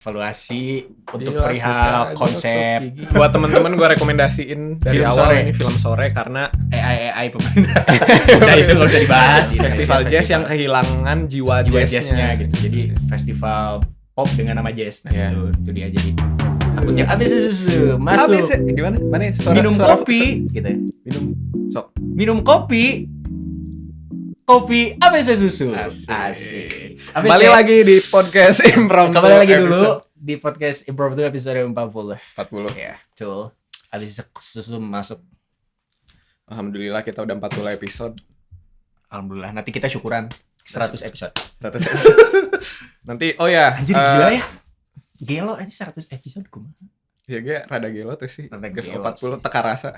evaluasi untuk Gila, perihal suka, konsep buat temen-temen gue rekomendasiin dari Film awal sore. ini film sore karena AI pemerintah. Udah itu nggak usah dibahas. festival jazz yang kehilangan jiwa jiwa jazznya jazznya gitu. Jadi festival pop dengan nama jazz. Nah, Iya. itu dia jadi. Takutnya habis susu masuk. Gimana? Mana ya? Minum kopi gitu. Minum kopi. Kopi ABC susu. Asik. Kembali lagi di podcast Impromptu. Kembali lagi dulu episode di podcast Impromptu episode 40. 40. Ya, betul. Habis susu masuk. Alhamdulillah kita udah 40 episode. Alhamdulillah. Nanti kita syukuran 100 episode. 100 episode. Nanti Anjir gila ya. Gelo aja 100 episode kumaha. Ya gue rada gelo tuh sih. Rada Geus gelo 40 teka rasa.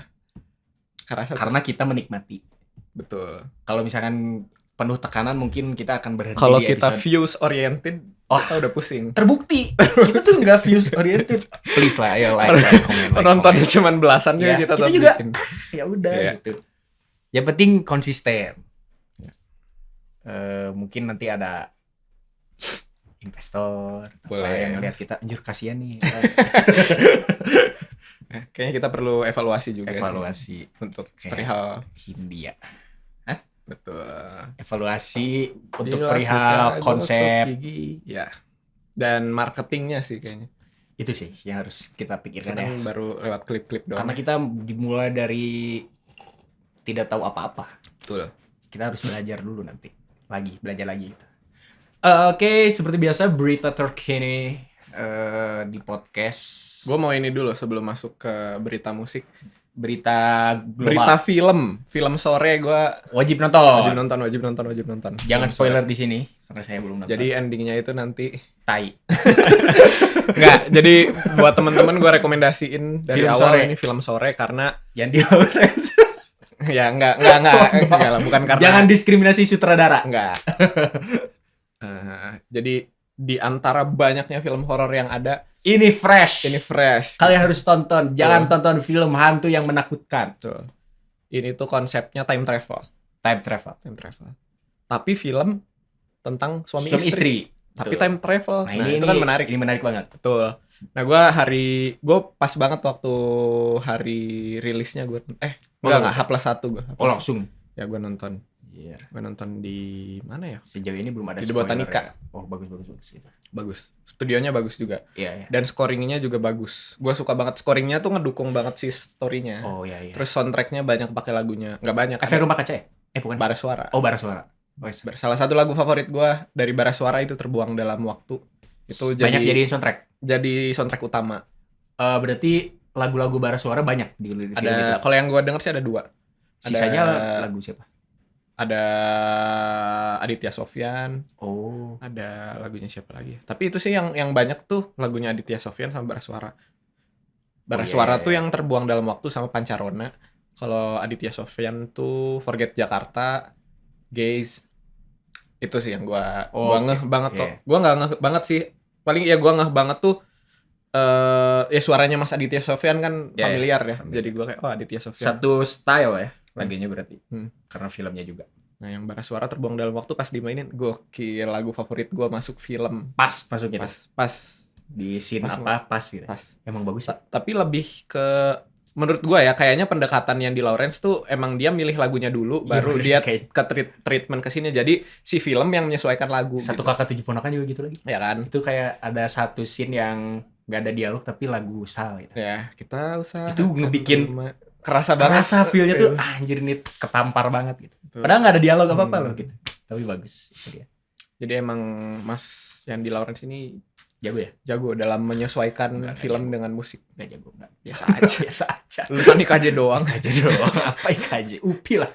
Karena kita menikmati. Betul. Kalau misalkan penuh tekanan mungkin kita akan berhenti Kalau di kita episode. views oriented, kita udah pusing. Terbukti kita tuh nggak views oriented. Please lah, ayo like, comment, Penontonnya cuma belasan ya, kita kita tetap juga bikin. ya udah Iya. gitu. Yang penting konsisten. Ya. Mungkin nanti ada investor Boleh. yang ngeliat kita, anjir kasihan nih. Kayaknya kita perlu evaluasi juga. Evaluasi Untuk Kayak perihal Hindia. betul. Evaluasi untuk Gila, perihal suka, konsep gosok gigi. Ya. Dan marketingnya sih kayaknya. itu sih yang harus kita pikirkan ya. Kan baru lewat klip-klip doang. Karena kita dimulai dari tidak tahu apa-apa. Betul. Kita harus belajar dulu nanti. Belajar lagi gitu. Oke, seperti biasa berita terkini di podcast. Gue mau ini dulu sebelum masuk ke berita musik. Berita global. Berita film sore gue Wajib nonton. wajib nonton. Jangan Film spoiler sore. di sini karena saya belum nonton. Jadi endingnya itu nanti tai. Enggak, jadi buat temen-temen gue rekomendasiin dari Film awal sore. ini film sore karena Yang di Orange. ya enggak lah, bukan karena Jangan diskriminasi sutradara. enggak. Jadi di antara banyaknya film horor yang ada, Ini fresh. ini fresh. Kalian harus tonton. Jangan tonton film hantu yang menakutkan. Tuh. Ini tuh konsepnya time travel. Time travel. Tapi film tentang suami Suami istri. Tapi Betul. time travel. Nah, Nah, ini itu kan menarik. Ini menarik banget. Betul. Nah, gue pas banget waktu hari rilisnya gue enggak H+1 gue. Oh, langsung. Ya gue nonton. Iya. Gue nonton di mana ya? Sejauh ini belum ada Di The spoiler Botanica. ya. Oh, bagus itu. Bagus. Studionya bagus juga. Iya. Dan scoringnya juga bagus. Gue suka banget scoringnya tuh ngedukung banget sih storynya. Oh, iya. Terus soundtracknya banyak pakai lagunya. Nggak banyak. Efek Rumah Kaca ya? Bukan. Bara Suara. Oh, Bara Suara. Oh, Salah satu lagu favorit gue dari Bara Suara itu Terbuang Dalam Waktu. Itu banyak jadiin soundtrack. jadi soundtrack utama. Berarti lagu-lagu Bara Suara banyak di film Ada itu. kalau yang gue denger sih ada 2. Sisanya ada- lagu siapa? Ada Aditya Sofyan, Oh. ada lagunya siapa lagi? Tapi itu sih yang banyak tuh lagunya Aditya Sofyan sama Bara Suara. Bara Oh, iya, Suara iya, tuh iya. yang Terbuang Dalam Waktu sama Pancarona. Kalau Aditya Sofyan tuh Forget Jakarta, Gaze. Itu sih yang gua ngeh banget Iya. kok. Gua nggak ngeh banget sih. Paling ya gua ngeh banget tuh ya suaranya Mas Aditya Sofyan kan Iya, familiar ya. familiar. Jadi gua kayak Aditya Sofyan. Satu style ya lagunya berarti. Karena filmnya juga. Nah, yang Bara Suara Terbuang Dalam Waktu pas dimainin gokil, lagu favorit gua masuk film. Pas masuk gitu. Pas Di scene Pas apa pas gitu. pas. Emang bagus ya. Tapi lebih ke menurut gua ya kayaknya pendekatan yang di Lawrence tuh emang dia milih lagunya dulu Iya, baru bener dia sih, ke treatment ke sini. Jadi si film yang menyesuaikan lagu Satu gitu. kakak 7 ponakan juga gitu lagi. Ya kan? Itu kayak ada satu scene yang nggak ada dialog tapi lagu Sal gitu. Ya, kita usah Itu ngebikin kerasa banget. Kerasa feel-nya tuh anjir ini ketampar banget gitu. Betul. Padahal nggak ada dialog apa-apa loh gitu. Tapi bagus itu dia. Jadi emang Mas yang di Lawrence ini Jago ya? jago dalam menyesuaikan Enggak film jago. dengan musik. Nggak jago nggak. Biasa aja. Biasa aja. Lulusan IKJ doang. IKJ doang. Apa IKJ? UPI lah.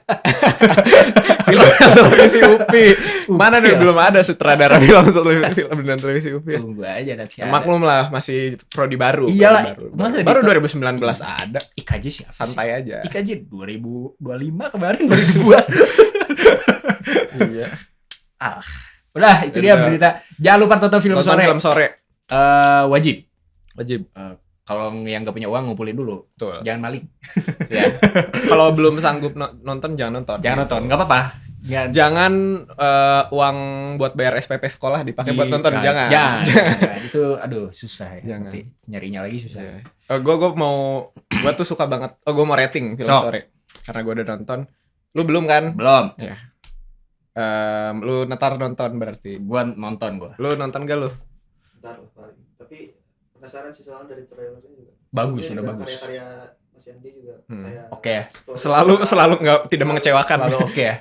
Film dan televisi UPI. Mana nih lah. belum ada sutradara film dan televisi UPI. Ya. Tunggu aja nanti. ada. Maklum lah masih prodi baru. Iyalah, Baru, masa baru di- 2019 ada. IKJ siapa sih? Santai aja. IKJ 2025 kemarin 2002. Iya. Udah itu dia berita. Jangan lupa tonton film Tonton sore. film sore. Wajib. Wajib. Kalau yang nggak punya uang ngumpulin dulu. Betul. Jangan maling. Ya. Kalau belum sanggup nonton jangan nonton. Jangan nonton. Nggak apa-apa. Jangan uang buat bayar SPP sekolah dipakai buat nonton, jangan. Itu aduh susah ya. Jangan. Nanti nyarinya lagi susah. Gue tuh suka banget. Gue mau rating film sore karena gue udah nonton. Lu belum kan? Belum. Ya. Lu ntar nonton berarti. Gua nonton. Lu nonton gak lu? Ntar lah paling. Tapi penasaran sih soalnya dari trailernya juga. Bagus, Soalnya udah juga bagus. Karya-karya Mas Yandi juga kayak Oke ya. Selalu nggak tidak mengecewakan. Selalu oke ya.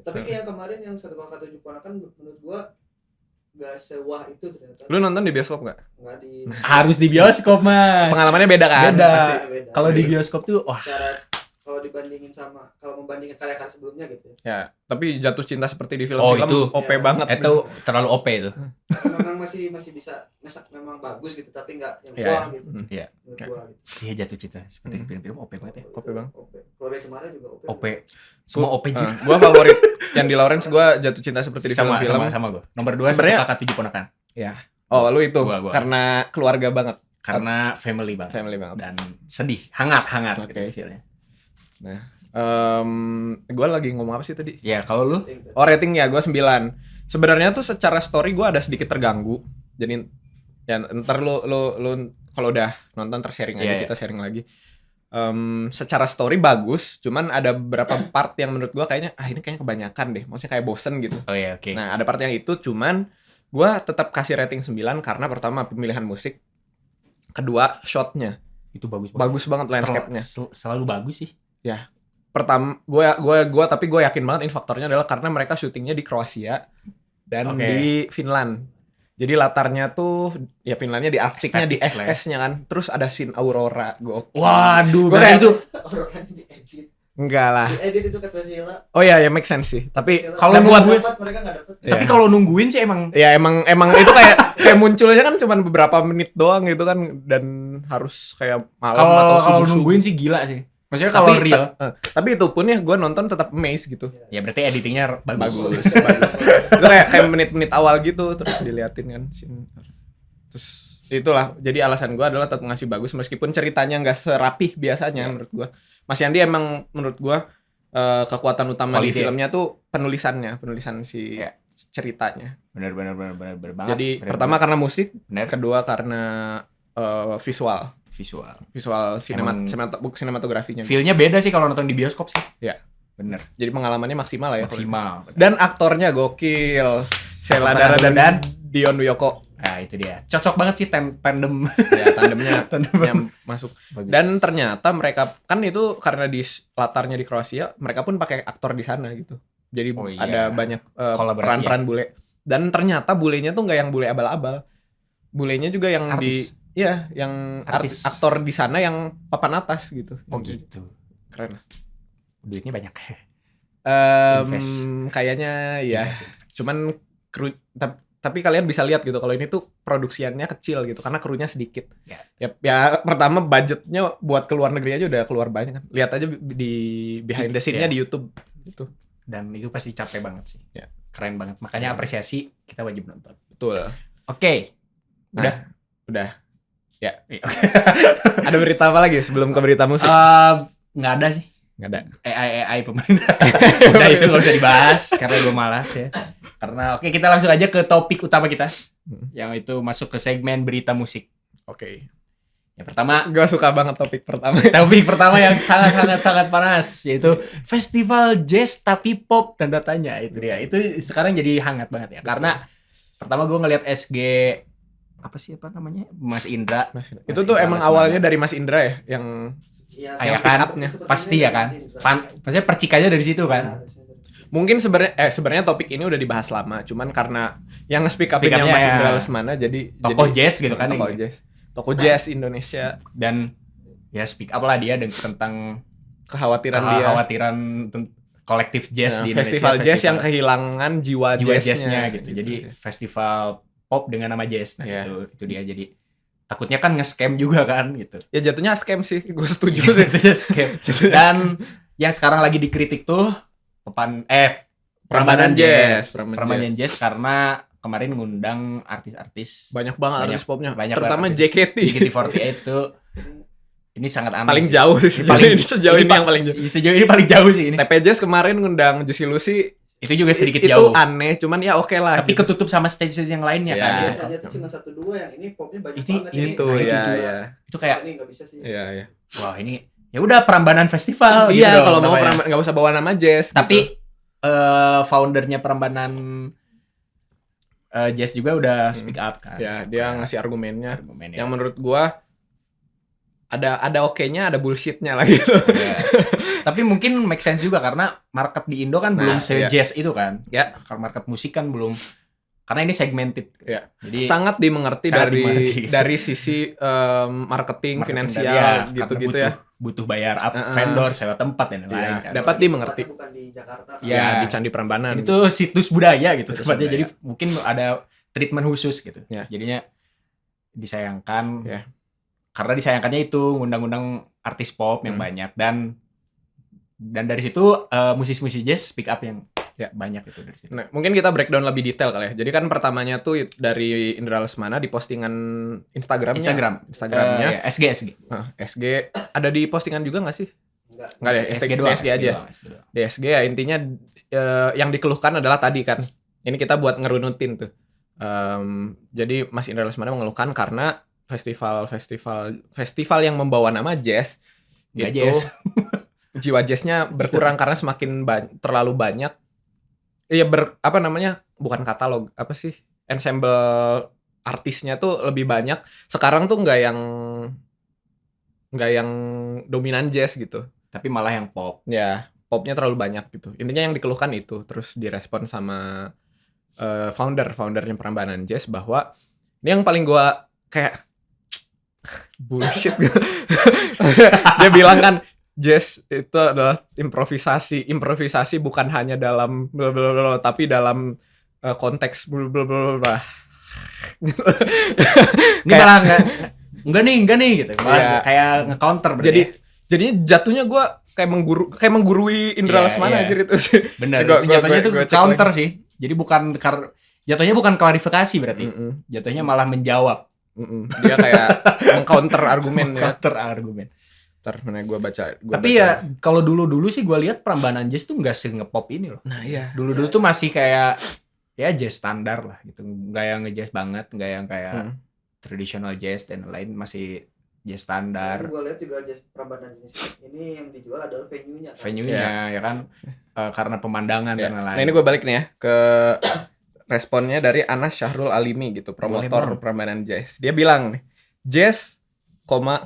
Tapi kayak yang kemarin yang 1,7 ponakan menurut gua gak sewah itu ternyata. Lu nonton di bioskop nggak? Nggak di Harus di bioskop, Mas. Pengalamannya beda kan? Beda. Pasti. beda. Kalau di bioskop tuh wah, Kalau dibandingin sama kalau membandingkan karya-karya sebelumnya gitu ya. Ya, tapi jatuh cinta seperti di Oh, film-film itu. OP Ya. banget. itu terlalu OP itu. Memang masih bisa memang bagus gitu tapi nggak yang Iya, wah gitu. Iya. Menurut gua gitu. Iya, jatuh cinta seperti di film-film OP banget ya. OP bang. Kalau dari Cemara juga OP. OP. Semua OP juga. Gua favorit yang di Lawrence, gua jatuh cinta seperti di sama film-film. sama gua. Nomor 2 Sebenarnya- kakak 7 ponakan. Ya. Oh, lu itu Gua. karena keluarga banget, Karena family banget. family banget. Dan sedih, hangat Oke. gitu feel-nya. Nah, gue lagi ngomong apa sih tadi? Ya, kalau lu Oh, ratingnya gue 9. Sebenarnya tuh secara story gue ada sedikit terganggu. Jadi ya ntar lu kalau udah nonton sharing aja, Iya, kita sharing lagi. Secara story bagus, cuman ada beberapa part yang menurut gue kayaknya ini kayaknya kebanyakan deh. Maksudnya kayak bosen gitu. Oh ya, oke. Nah, ada part yang itu cuman gue tetap kasih rating 9 karena pertama pemilihan musik, kedua shotnya Itu bagus banget. bagus banget landscape-nya. Selalu bagus sih. Ya, pertama tapi gue yakin banget ini faktornya adalah karena mereka syutingnya di Kroasia dan Oke. di Finland. Jadi latarnya tuh ya Finlandnya di Arktiknya, di Estetik lah ya. SS-nya kan. Terus ada scene aurora. Waduh, Gua berarti kayak- itu Orang diedit. enggak lah. Diedit itu kata Sheila. Oh ya make sense sih. Tapi kalau Mereka buat nggak gue- dapat, mereka nggak dapat. Iya. tapi kalau nungguin sih emang ya emang itu kayak munculnya kan cuma beberapa menit doang gitu kan, dan harus kayak malam atau kalau subuh-subuh. nungguin sih gila sih. Maksudnya kalau Tapi real tapi itu pun ya gue nonton tetap amazed gitu. ya berarti editingnya bagus. Bagus. Itu kayak menit-menit awal gitu terus diliatin kan scene. Terus itulah jadi alasan gue adalah tetap ngasih bagus meskipun ceritanya nggak serapih biasanya menurut gue. Mas Yandi emang menurut gue kekuatan utama di Quality. filmnya tuh penulisan si Ya. ceritanya. Benar banget. Jadi Bener, pertama karena musik, bener. kedua karena visual visual. sinematografinya. Feel-nya beda sih kalau nonton di bioskop sih. Ya. Bener. Jadi pengalamannya maksimal lah ya. Maksimal. Dan aktornya gokil. Sheila Dara dan Dion Wiyoko. Nah, itu dia. Cocok banget sih tandem. Ya tandemnya yang masuk. Bagus. Dan ternyata mereka kan itu karena di latarnya di Kroasia, mereka pun pakai aktor di sana gitu. Jadi Oh iya. ada banyak Kolaborasi peran-peran bule. Dan ternyata bulenya tuh nggak yang bule abal-abal. Bulenya juga yang Artis. yang Artis. aktor di sana yang papan atas gitu. Oh gitu. Keren. Duitnya banyak. Invest. Kayaknya ya. Invest. Cuman tapi kalian bisa lihat gitu kalau ini tuh produksiannya kecil gitu karena krunya sedikit. Ya pertama budgetnya buat keluar negeri aja udah keluar banyak kan. Lihat aja di behind the scene-nya Ya. di YouTube gitu. Dan itu pasti capek banget sih. Ya. Keren banget. Makanya apresiasi kita wajib nonton. Betul. Oke. Udah. Ya. Iya. Ada berita apa lagi sebelum ke berita musik? Nggak ada sih. Nggak ada. AI pemerintah. Udah itu nggak usah dibahas karena gue malas ya. Karena oke kita langsung aja ke topik utama kita. Yang itu masuk ke segmen berita musik. Oke. Yang pertama, Gue suka banget topik pertama. topik pertama yang sangat panas yaitu festival jazz tapi pop tanda tanya itu dia. Itu sekarang jadi hangat banget ya. Karena pertama gue ngelihat SG apa namanya? Mas Indra. Itu tuh emang awalnya dari Mas Indra ya yang Iya, Ya speak kan? up-nya. Pasti ya kan. Maksudnya percikannya dari situ kan. mungkin sebenarnya topik ini udah dibahas lama, cuman karena yang nge-speak Speak up-nya up-nya Mas ya. Indra Lesmana jadi Tokoh jazz gitu kan. Tokoh jazz Indonesia, Dan ya speak up lah dia tentang kekhawatiran kolektif jazz dia di Indonesia. festival jazz yang kehilangan jiwa jazznya jazznya gitu. Jadi festival pop dengan nama jazz. Nah, Iya. itu dia. Jadi takutnya kan nge-scam juga kan gitu. ya jatuhnya scam sih, gue setuju sih. Jatuhnya scam. Dan yang sekarang lagi dikritik tuh Prambanan Jazz. Prambanan Jazz karena kemarin ngundang artis-artis Banyak banget Banyak- artis popnya, banyak terutama banget JKT. JKT48 itu ini sangat aneh paling sih. jauh sih Ini sejauh ini yang paling jauh. Sejauh ini paling jauh sih ini. TP Jazz kemarin ngundang Juicy Lucy, Itu juga sedikit itu jauh. aneh, cuman ya oke lah. Tapi gitu. ketutup sama stage yang lainnya Ya. kan. Biasanya tuh cuma 1-2, yang ini popnya banyak Itu- banget. itu Ini ya, juga. ya. Itu kayak Ini nggak bisa sih. Iya. wah ini ya udah Prambanan Festival gitu Iya, dong kalau mau namanya. nggak usah bawa nama jazz. Tapi gitu. foundernya Prambanan Jazz juga udah speak up kan. Ya, dia ngasih argumennya. Argumennya. Yang menurut gua ada oke-nya, ada bullshit-nya lah gitu. Ya. Tapi mungkin make sense juga karena market di Indo kan Nah, belum iya. se-jazz itu kan. Ya. Kalau market musik kan belum, karena ini segmented. Ya. Jadi Sangat dimengerti Sangat dari dimengerti. dari sisi marketing, finansial ya, gitu-gitu karena ya. butuh bayar vendor, sewa tempat dan lain-lain Iya, kan. dapat dimengerti. Bukan di Jakarta. Ya. Ya, di Candi Prambanan. Itu situs budaya gitu Situs tempatnya. budaya. Jadi mungkin ada treatment khusus gitu. Ya. Jadinya disayangkan. Ya. Karena disayangkannya itu ngundang-undang artis pop yang banyak dan dari situ musisi-musisi jazz speak up yang Ya. banyak itu dari situ. Nah, mungkin kita breakdown lebih detail kali ya. Jadi kan pertamanya tuh dari Indra Lesmana di postingan Instagramnya. Ya, SG. SG ada di postingan juga nggak sih? Enggak. Nggak deh, SG di doang. SG aja. Di SG ya intinya yang dikeluhkan adalah tadi kan. Ini kita buat ngerunutin tuh. Jadi Mas Indra Lesmana mengeluhkan karena festival yang membawa nama jazz Nggak itu jazz. jiwa jazznya berkurang karena semakin terlalu banyak. Iya apa namanya? Bukan katalog, apa sih? Ensemble artisnya tuh lebih banyak. Sekarang tuh nggak yang dominan jazz gitu. Tapi malah yang pop. Ya, popnya terlalu banyak gitu. Intinya yang dikeluhkan itu, terus direspon sama foundernya Prambanan Jazz bahwa ini yang paling gua kayak bullshit gitu. Dia bilang kan jazz itu adalah improvisasi bukan hanya dalam blablabla, tapi dalam konteks blablabla. Ini malah enggak nih gitu. Malah Iya. kayak nge-counter berarti. Jadi jadinya jatuhnya gua kayak menggurui Indra Iya, Lesmana iya. anjir itu sih. bener. Gua- Itu jatuhnya gua- tuh gua cek counter sih. Jadi jatuhnya bukan klarifikasi berarti. Jatuhnya malah menjawab. Dia kayak meng-counter argumen ya. Counter argumen. Ntar mana gue baca. Tapi ya kalau dulu sih gue lihat Prambanan Jazz tuh nggak se-ngepop ini loh. Nah iya. Dulu tuh masih kayak ya jazz standar lah gitu. Nggak yang nge-jazz banget, nggak yang kayak traditional jazz dan lain, masih jazz standar. Gue lihat juga jazz Prambanan ini yang dijual adalah venue-nya kan. Venue-nya ya kan karena pemandangan Ya. dan lain-lain. Nah ini gue balik nih ya ke responnya dari Anas Syahrul Alimi gitu, promotor Boleh, Prambanan Jazz. Dia bilang nih, jazz,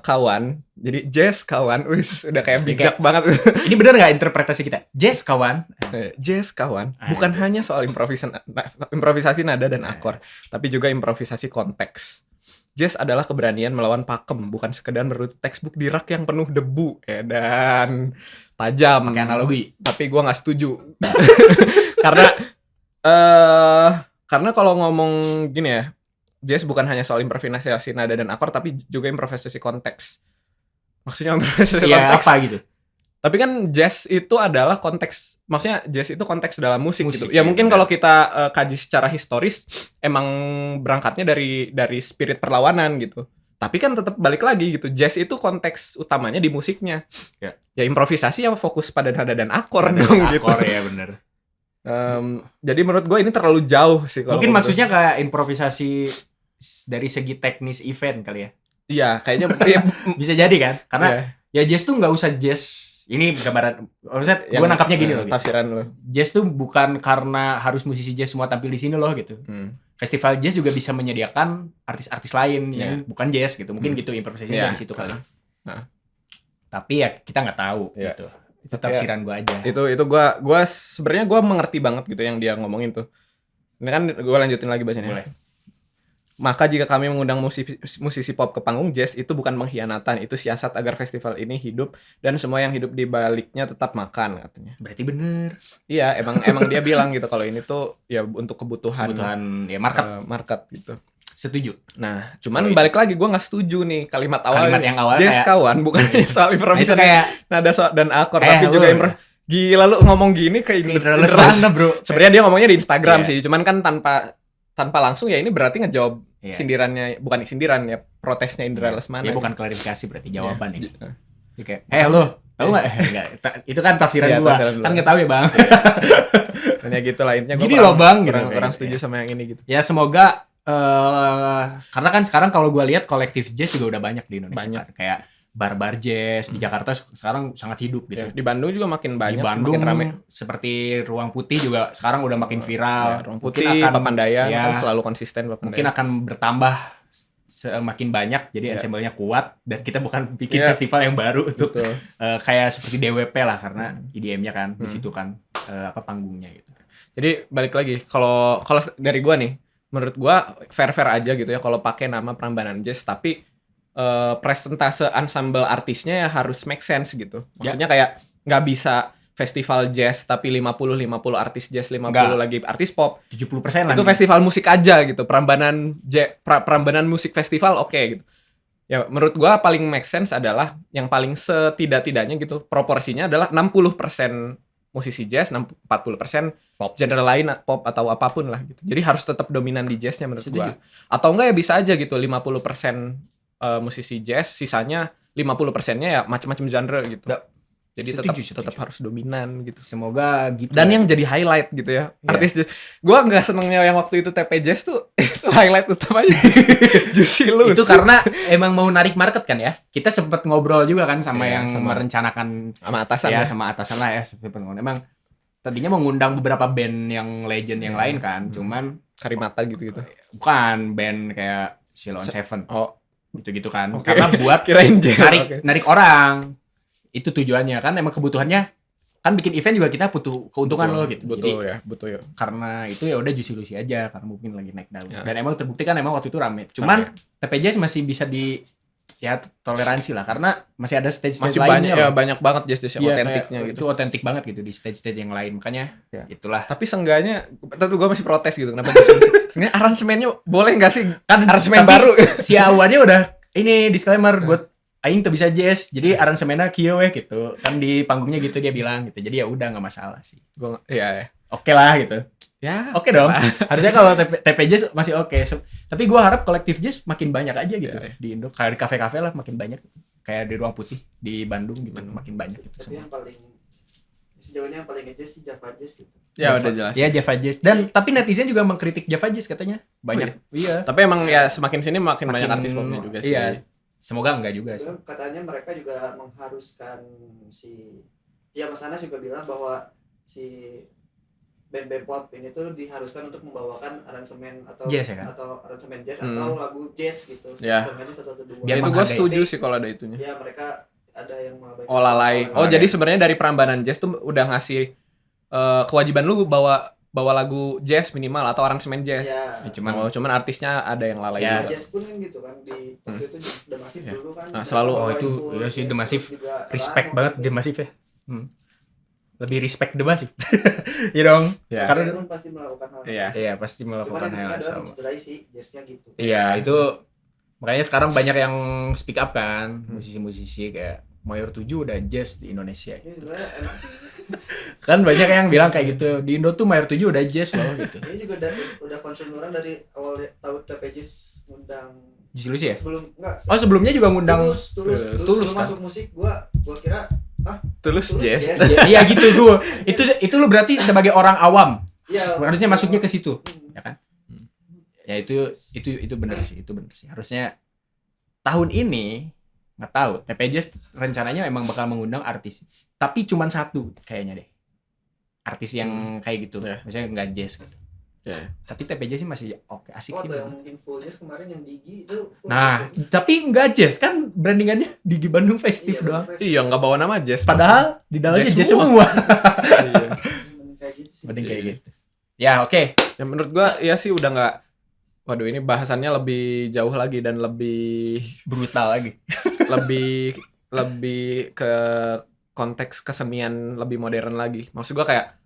kawan. Jadi jazz kawan, wis udah kayak bijak banget. Ini bener nggak interpretasi kita? Jazz kawan. Jazz kawan, bukan hanya soal improvisasi nada dan akor, tapi juga improvisasi konteks. Jazz adalah keberanian melawan pakem, bukan sekedar merutu textbook di rak yang penuh debu dan tajam. Pakai analogi. Tapi gua nggak setuju. Karena kalau ngomong gini ya, jazz bukan hanya soal improvisasi nada dan akor, tapi juga improvisasi konteks. Maksudnya improvisasi Iya konteks. apa gitu? Tapi kan jazz itu adalah konteks, maksudnya jazz itu konteks dalam musik gitu. Ya iya, mungkin benar. kalau kita kaji secara historis, emang berangkatnya dari spirit perlawanan gitu. Tapi kan tetap balik lagi gitu, jazz itu konteks utamanya di musiknya. Ya improvisasi ya fokus pada nada dan akor Nada dong dan gitu. akor, ya bener. Jadi menurut gue ini terlalu jauh sih kalau Mungkin menurut maksudnya kayak improvisasi dari segi teknis event kali ya. iya kayaknya iya, Bisa jadi kan? Karena iya. ya jazz tuh nggak usah jazz. Ini gambaran. Maksudnya gue Yang- nangkapnya gini loh. Gitu. tafsiran lo. Jazz tuh bukan karena harus musisi jazz semua tampil di sini loh gitu. Festival jazz juga bisa menyediakan artis-artis lain yang bukan jazz gitu. Mungkin gitu improvisasinya dari situ kali. Tapi ya kita nggak tahu gitu. Itu tafsiran gue aja. Itu gua sebenarnya gua mengerti banget gitu yang dia ngomongin tuh. Ini kan gua lanjutin lagi bacanya. Boleh. Maka jika kami mengundang musisi pop ke panggung jazz itu bukan pengkhianatan, itu siasat agar festival ini hidup dan semua yang hidup di baliknya tetap makan katanya. Berarti bener. Iya, emang dia bilang gitu kalau ini tuh ya untuk kebutuhan ya market. market gitu. Setuju. Nah, cuman balik lagi gue nggak setuju nih kalimat awal. Kalimat yang awal jazz kayak- kawan bukan soal Nah, itu improvisasi kayak nada dan akor tapi lu- juga gila lu ngomong gini kayak Indra Lesmana, bro. Sebenarnya dia ngomongnya di Instagram Iya. sih, cuman kan tanpa langsung ya ini berarti ngejawab Iya. sindirannya, bukan sindiran ya, protesnya Indra Lesmana. Ya bukan klarifikasi berarti jawaban ini. Iya. Kayak, lo tahu nggak? Enggak, itu kan tafsiran Iya, gua. tafsiran lu. Kan nggak tahu ya bang. Hanya gitu lah intinya. Gini loh, Bang, gitu. Kurang setuju sama yang ini gitu. Ya semoga karena kan sekarang kalau gue lihat kolektif jazz juga udah banyak di Indonesia. Banyak. Kan. Kayak bar-bar jazz di Jakarta sekarang sangat hidup gitu. Ya, di Bandung juga makin Di banyak, Bandung makin rame. seperti Ruang Putih juga sekarang udah makin viral. Ya, Ruang Putih, Papandayan ya, kan selalu konsisten Papandayan. mungkin akan bertambah semakin banyak jadi ensemble-nya kuat dan kita bukan bikin festival yang baru untuk kayak seperti DWP lah karena IDM-nya kan di situ kan panggungnya gitu. Jadi balik lagi kalau dari gua nih, menurut gua fair-fair aja gitu ya kalau pakai nama Prambanan Jazz tapi presentase ensemble artisnya ya harus make sense gitu. Maksudnya kayak nggak bisa festival jazz tapi 50 artis jazz, 50 lagi artis pop. 70% lah. Itu festival musik aja gitu. Prambanan musik festival oke gitu. Ya menurut gua paling make sense adalah yang paling setidak-tidaknya gitu. Proporsinya adalah 60% musisi jazz, 40% pop, genre lain pop atau apapun lah gitu. Jadi harus tetap dominan di jazznya menurut gua. Atau enggak ya bisa aja gitu 50% musisi jazz, sisanya 50%-nya ya macam-macam genre gitu. Jadi tetap harus dominan gitu. Semoga gitu. Dan yang jadi highlight gitu ya. Artis jazz. Gua enggak senengnya yang waktu itu TP Jazz tuh itu highlight utamanya Juicy Lucy. Itu karena emang mau narik market kan ya. Kita sempat ngobrol juga kan sama yang merencanakan sama atasan ya, sama atasan lah ya. Emang tadinya mau ngundang beberapa band yang legend yang lain kan. Cuman Karimata gitu-gitu. Bukan band kayak Sheila on Seven. Oh, gitu-gitu kan. Karena buat kirain narik orang. Itu tujuannya kan emang kebutuhannya kan bikin event juga kita butuh keuntungan loh gitu. Betul ya. Karena itu ya udah Juicy Lucy aja karena mungkin lagi naik daun. Dan emang terbukti kan emang waktu itu rame. Cuman TPJS masih bisa di ya toleransi lah karena masih ada stage masih lainnya. banyak banget jazz yang otentiknya gitu. Itu otentik banget gitu di stage yang lain. Makanya itulah. Tapi seenggaknya tentu gue masih protes gitu kenapa sebenarnya aransemennya boleh nggak sih? Kan aransemen baru. Si awannya udah ini disclaimer buat aing tuh bisa jazz, jadi aransemennya kieu we gitu. Kan di panggungnya gitu dia bilang gitu. Jadi ya udah enggak masalah sih. Iya. Oke lah gitu. Ya, oke dong. Harusnya kalau TP Jazz masih oke. Tapi gua harap kolektif jazz makin banyak aja gitu di Indo. Kayak di kafe-kafe lah makin banyak. Kayak di Ruang Putih di Bandung gitu makin banyak gitu. Tapi yang paling sejauh ini yang paling ngejazz sih Java Jazz gitu. Ya udah jelas. Ya Java Jazz. Dan tapi netizen juga mengkritik Java Jazz katanya. Banyak. Iya. Tapi emang ya semakin sini makin banyak artis popnya juga sih. Iya. Semoga enggak juga sih. Katanya mereka juga mengharuskan Mas Anas juga bilang bahwa si band-band pop ini tuh diharuskan untuk membawakan aransemen atau jazz, ya kan? Atau aransemen jazz atau lagu jazz gitu. Sengaja satu atau dua. Ya itu gue setuju sih kalau ada itunya. Ya mereka ada yang mengabaikan. Lalai. Jadi sebenarnya dari Prambanan Jazz tuh udah ngasih kewajiban lu bawa lagu jazz minimal atau aransemen jazz. Ya. Cuman artisnya ada yang lalai ya, juga. Jazz pun kan gitu kan di waktu itu The Massive dulu kan. Nah, selalu itu ya sih The Massive respect banget The Massive ya. Lebih respect The Massive. Iya dong. Ya. Karena pun pasti melakukan hal yang Iya, pasti melakukan hal yang sama. Cuman sih jazznya gitu. Iya, itu makanya sekarang banyak yang speak up kan, musisi-musisi kayak Mayor 7 udah jazz di Indonesia. Ya, sebenarnya kan banyak yang bilang kayak gitu. Di Indo tuh Mayor 7 udah jazz loh gitu. Ini juga udah concern orang dari awal tahun TPJS ngundang Juicy Lucy ya? Sebelumnya juga ngundang Tulus kan? Masuk musik gua kira Tulus jazz. Iya gitu gua. Itu lu berarti sebagai orang awam. Iya. Harusnya masuknya ke situ. Ya kan? Ya itu benar sih, Harusnya tahun ini nggak tahu TPJS rencananya emang bakal mengundang artis tapi cuman satu kayaknya deh artis yang kayak gitu misalnya nggak jazz gitu tapi TPJS sih masih oke asik sih yang mungkin full jazz kemarin yang Digi itu tapi nggak jazz kan brandingannya Digi Bandung Festive doang nggak bawa nama jazz padahal di dalamnya jazz semua mending kayak gitu ya oke. Ya menurut gua ya sih udah nggak. Waduh ini bahasannya lebih jauh lagi dan lebih brutal lagi. lebih ke konteks kesenian lebih modern lagi. Maksud gua kayak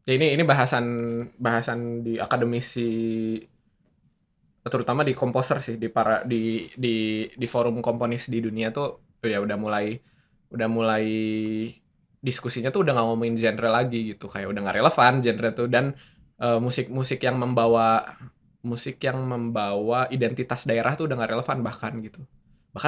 ya ini bahasan di akademisi terutama di komposer sih di forum komponis di dunia tuh ya udah mulai diskusinya tuh udah nggak ngomongin genre lagi gitu kayak udah nggak relevan genre tuh dan musik yang membawa identitas daerah tuh udah nggak relevan bahkan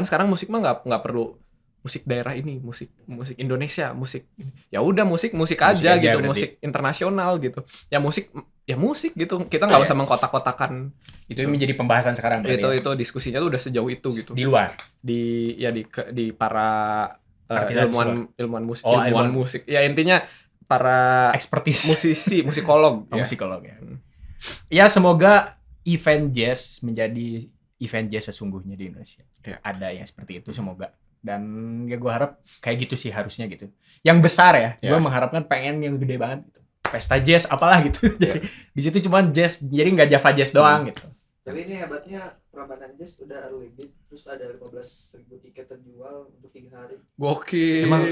sekarang musik mah nggak perlu musik daerah ini, musik Indonesia, musik ya udah musik aja aja gitu, berarti. musik internasional gitu. Ya musik gitu. Kita nggak usah mengkotak-kotakan. Itu yang menjadi pembahasan sekarang berarti ya? Itu diskusinya tuh udah sejauh itu gitu. Di luar. Di para Artis ilmuwan musik, Oh, ilmuwan ilmuwan. musik. Ya intinya para Expertise. musikolog. Oh, Ya. musikolog ya. Ya semoga event jazz menjadi event jazz sesungguhnya di Indonesia. Ya. Ada yang seperti itu semoga. Dan ya gue harap kayak gitu sih harusnya gitu. Yang besar ya, Ya. gue mengharapkan pengen yang gede banget gitu. Pesta jazz apalah gitu. Jadi di situ cuma jazz, jadi nggak Java jazz doang gitu. Tapi ini hebatnya Prambanan Jazz udah early bid, terus ada 15.000 tiket terjual untuk 3 hari. Gokil. Emang